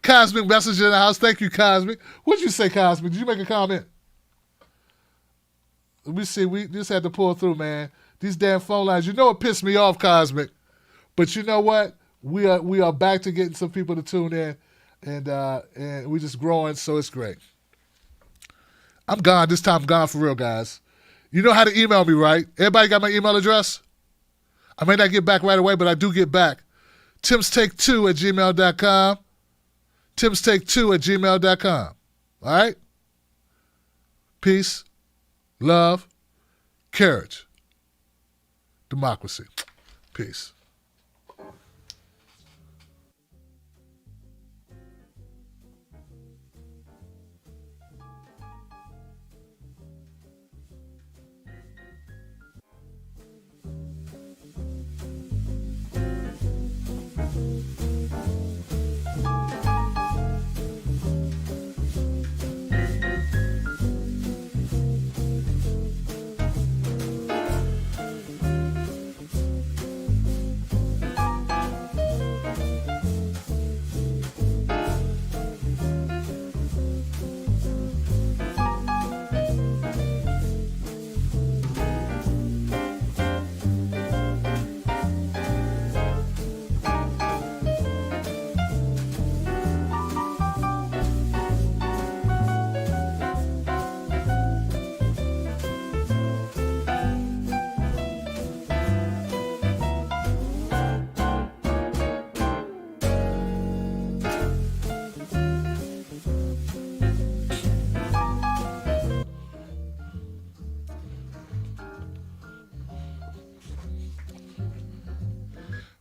Cosmic Messenger in the house. Thank you, Cosmic. What'd you say, Cosmic? Did you make a comment? Let me see. We just had to pull through, man. These damn phone lines. You know it pissed me off, Cosmic. But you know what? We are back to getting some people to tune in, and we're just growing, so it's great. I'm gone. This time I'm gone for real, guys. You know how to email me, right? Everybody got my email address? I may not get back right away, but I do get back. timstake2@gmail.com. timstake2@gmail.com. All right? Peace, love, courage, democracy. Peace.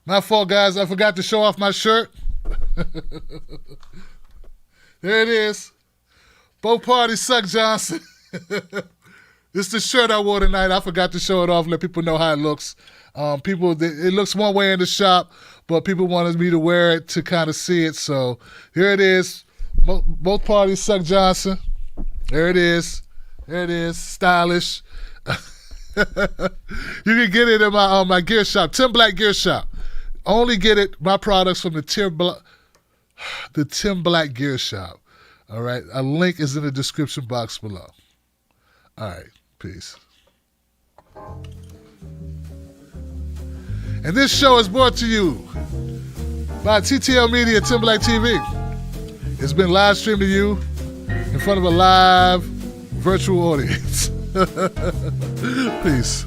My fault, guys. I forgot to show off my shirt. There it is. Both parties suck, Johnson. It's the shirt I wore tonight. I forgot to show it off, let people know how it looks. It looks one way in the shop, but people wanted me to wear it to kind of see it. So here it is. Both parties suck, Johnson. There it is. There it is. Stylish. You can get it in my gear shop, Tim Black Gear Shop. Only get it, my products from the Tim Black Gear Shop. All right. A link is in the description box below. All right. Peace. And this show is brought to you by TTL Media, Tim Black TV. It's been live streamed to you in front of a live virtual audience. Peace.